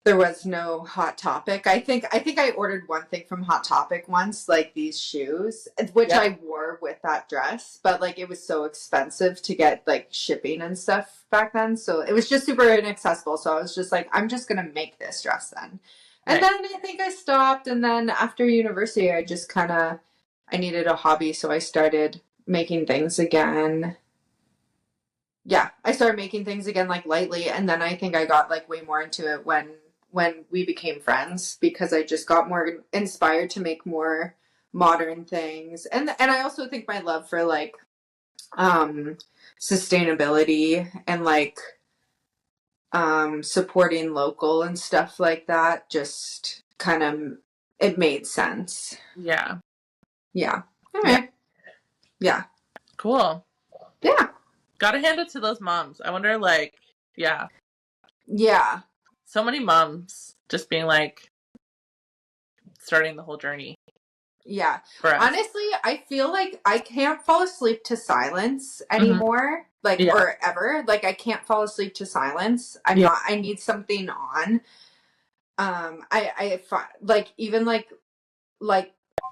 There was no Hot Topic. I think I ordered one thing from Hot Topic once, like these shoes, which Yep. I wore with that dress, but like it was so expensive to get like shipping and stuff back then. So it was just super inaccessible. So I was just like, I'm just gonna make this dress then. And Nice. then I think I stopped, and then after university I just kinda I needed a hobby, so I started making things again. Yeah, I started making things again like lightly, and then I think I got like way more into it when we became friends because I just got more inspired to make more modern things. And I also think my love for like um sustainability and like supporting local and stuff like that just kind of it made sense. Yeah. Yeah. All Yeah. right. Yeah. Cool. Yeah. Gotta hand it to those moms. I wonder, like, yeah, Yeah. so many moms just being like starting the whole journey Yeah. for us. Honestly, I feel like I can't fall asleep to silence Mm-hmm. anymore. Like, Yeah. or ever. Like, I can't fall asleep to silence. Yeah. I need something on. Like, even like,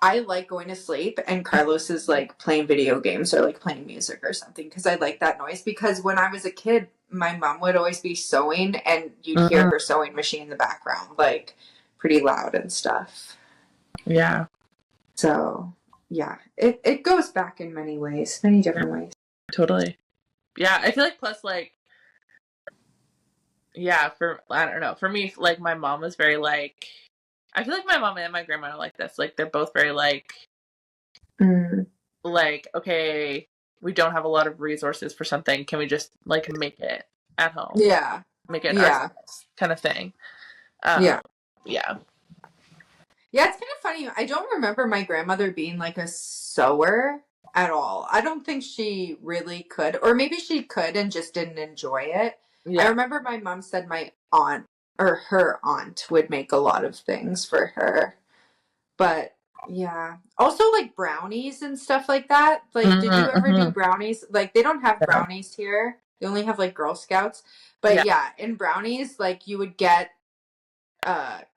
I like going to sleep and Carlos is like playing video games or like playing music or something because I like that noise. Because when I was a kid, my mom would always be sewing and you'd hear Mm-hmm. her sewing machine in the background, like pretty loud and stuff. Yeah. So yeah, it goes back in many ways, many different ways. Totally. Yeah. I feel like plus like, yeah, I don't know. For me, like my mom was very like, I feel like my mom and my grandma are like this. Like they're both very Mm. like, okay, we don't have a lot of resources for something. Can we just like make it at home? Yeah, Make it yeah, ourselves kind of thing. yeah, Yeah. yeah. It's kind of funny. I don't remember my grandmother being like a sewer at all. I don't think she really could, or maybe she could and just didn't enjoy it. I Yeah. remember my mom said my aunt or her aunt would make a lot of things for her, but yeah. Also like brownies and stuff like that. Like, did you ever do Mm-hmm. brownies? Like, they don't have Yeah. brownies here. They only have like Girl Scouts. But Yeah. yeah, in brownies, like you would get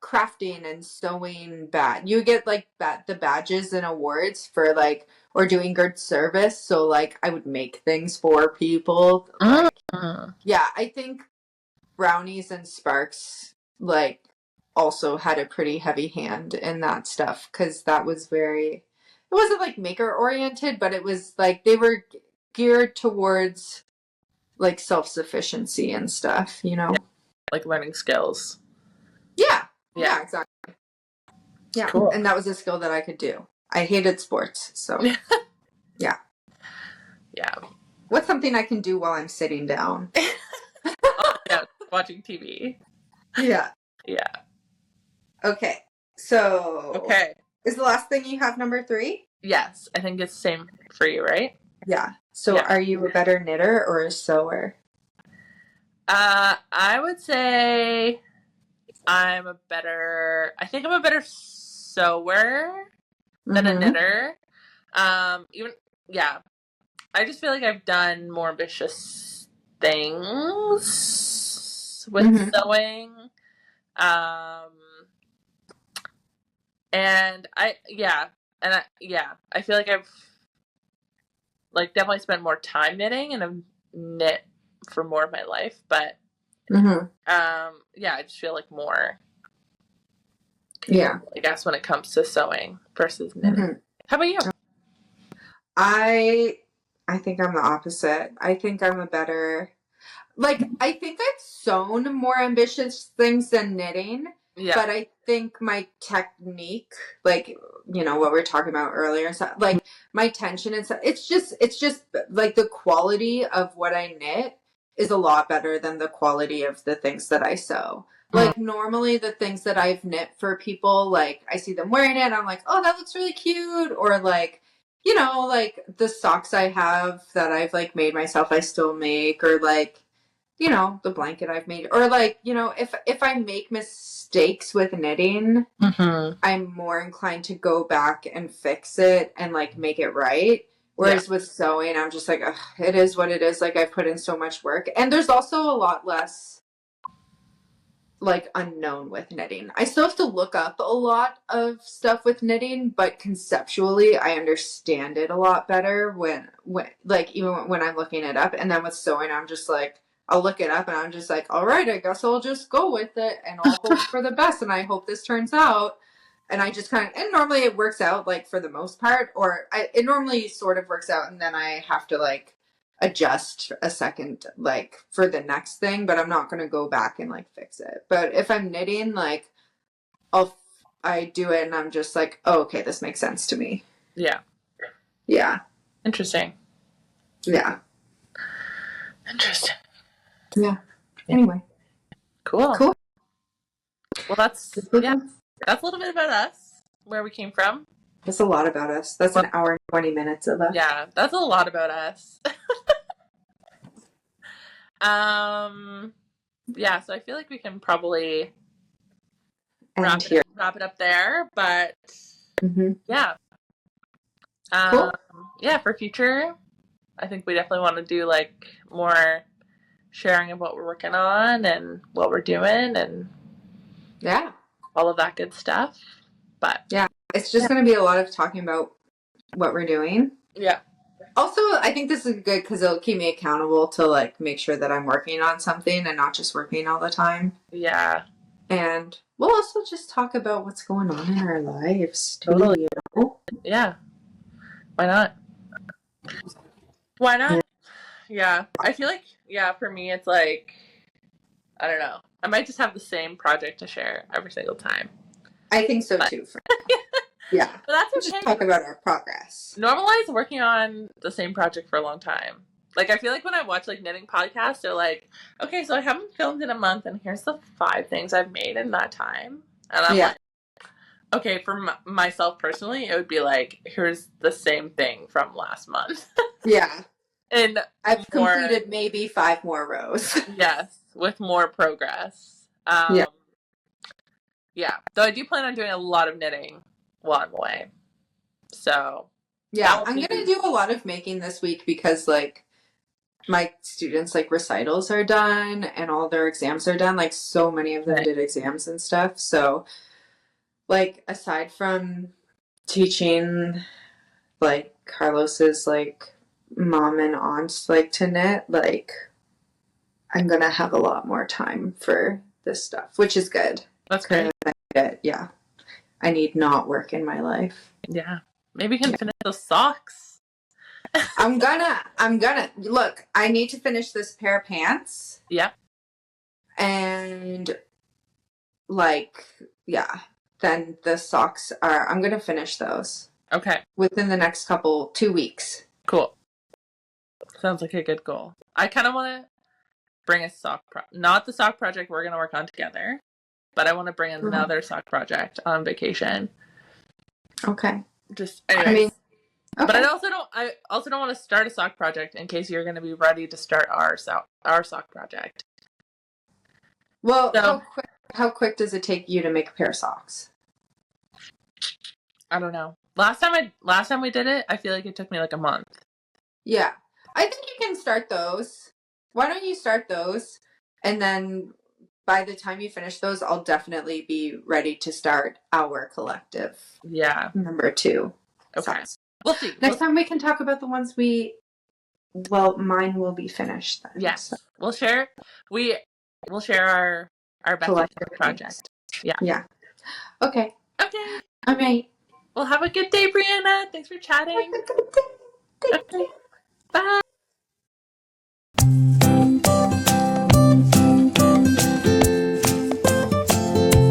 crafting and sewing you would get like the badges and awards for like or doing good service. So like I would make things for people. Like Mm-hmm. yeah, I think brownies and sparks like also had a pretty heavy hand in that stuff because that was very it wasn't like maker oriented but it was like they were geared towards like self-sufficiency and stuff, you Yeah. know. Like learning skills. Yeah, Yeah. yeah, exactly. Yeah, Cool. and that was a skill that I could do. I hated sports, so yeah. Yeah. What's something I can do while I'm sitting down? Oh, yeah. Watching TV. Yeah. Yeah. Okay. So Okay. is the last thing you have number 3? Yes. I think it's the same for you, right? Yeah. So Yeah. are you a better knitter or a sewer? I would say I think I'm a better sewer than a Mm-hmm. knitter. Even, yeah. I just feel like I've done more ambitious things with Mm-hmm. sewing. Um, and I feel like I've like definitely spent more time knitting and I've knit for more of my life, but Mm-hmm. yeah, I just feel like more Yeah. capable, I guess, when it comes to sewing versus knitting. Mm-hmm. How about you? I I think I'm the opposite. I think I'm a better like I think I've sewn more ambitious things than knitting, Yeah. but I think my technique, like you know what we were talking about earlier, so like my tension and stuff, it's just like the quality of what I knit is a lot better than the quality of the things that I sew. Mm. Like normally the things that I've knit for people, like I see them wearing it, and I'm like, oh, that looks really cute, or like you know, like the socks I have that I've like made myself, I still make, or like you know the blanket I've made or like you know if I make mistakes with knitting Mm-hmm. I'm more inclined to go back and fix it and like make it right, Yeah. whereas with sewing I'm just like ugh, it is what it is, like I've put in so much work and there's also a lot less like unknown with knitting. I still have to look up a lot of stuff with knitting, but conceptually I understand it a lot better when like even when I'm looking it up. And then with sewing, I'm just like, I'll look it up and I'm just like, all right, I guess I'll just go with it and I'll hope for the best and I hope this turns out. And I just kind of, and normally it works out like for the most part, or it normally sort of works out and then I have to like adjust a second like for the next thing, but I'm not going to go back and like fix it. But if I'm knitting, like I do it and I'm just like, oh, okay, this makes sense to me. Yeah. Yeah. Interesting. Yeah. Interesting. Yeah. Anyway. Cool. Well, that's a little bit about us, where we came from. That's a lot about us. That's an hour and 20 minutes of us. Yeah, that's a lot about us. Yeah, so I feel like we can probably wrap it up there, but yeah. Cool. Yeah, for future, I think we definitely want to do like more sharing of what we're working on and what we're doing and all of that good stuff. But yeah, it's just going to be a lot of talking about what we're doing. Yeah. Also, I think this is good because it'll keep me accountable to like make sure that I'm working on something and not just working all the time. Yeah. And we'll also just talk about what's going on in our lives. Totally. Yeah. Why not? Why not? Yeah. I feel like, for me, it's like, I don't know. I might just have the same project to share every single time. I think so too. Yeah. But that's okay. Just talk about our progress. Normalize working on the same project for a long time. Like, I feel like when I watch, like, knitting podcasts, they're like, okay, so I haven't filmed in a month, and here's the 5 things I've made in that time. And I'm like, okay, for myself personally, it would be like, here's the same thing from last month. Yeah. And I've completed maybe 5 more rows. Yes, with more progress. Yeah. So I do plan on doing a lot of knitting while I'm away. So yeah, I'm gonna do a lot of making this week because like my students like recitals are done and all their exams are done. Like so many of them did exams and stuff. So like aside from teaching like Carlos's like mom and aunts like to knit, like I'm gonna have a lot more time for this stuff, which is good. That's great. Yeah. I need not work in my life. Yeah. Maybe you can finish those socks. I'm gonna look, I need to finish this pair of pants. Yeah. And like, yeah, then the socks I'm gonna finish those. Okay. Within the next 2 weeks. Cool. Sounds like a good goal. I kind of want to bring a sock not the sock project we're going to work on together, but I want to bring another sock project on vacation. Okay. Just anyways. I mean, okay. But I also don't want to start a sock project in case you're going to be ready to start our sock project. Well, so, how quick does it take you to make a pair of socks? I don't know. Last time we did it, I feel like it took me like a month. Yeah. I think you can start those. Why don't you start those? And then by the time you finish those, I'll definitely be ready to start our collective. Yeah. Number 2. Okay. Socks. We'll see. Next time we can talk about the ones mine will be finished then. Yes. So. We'll share our best project. Yeah. Yeah. Okay. Okay. All right. Well, have a good day, Brianna. Thanks for chatting. Okay. Bye.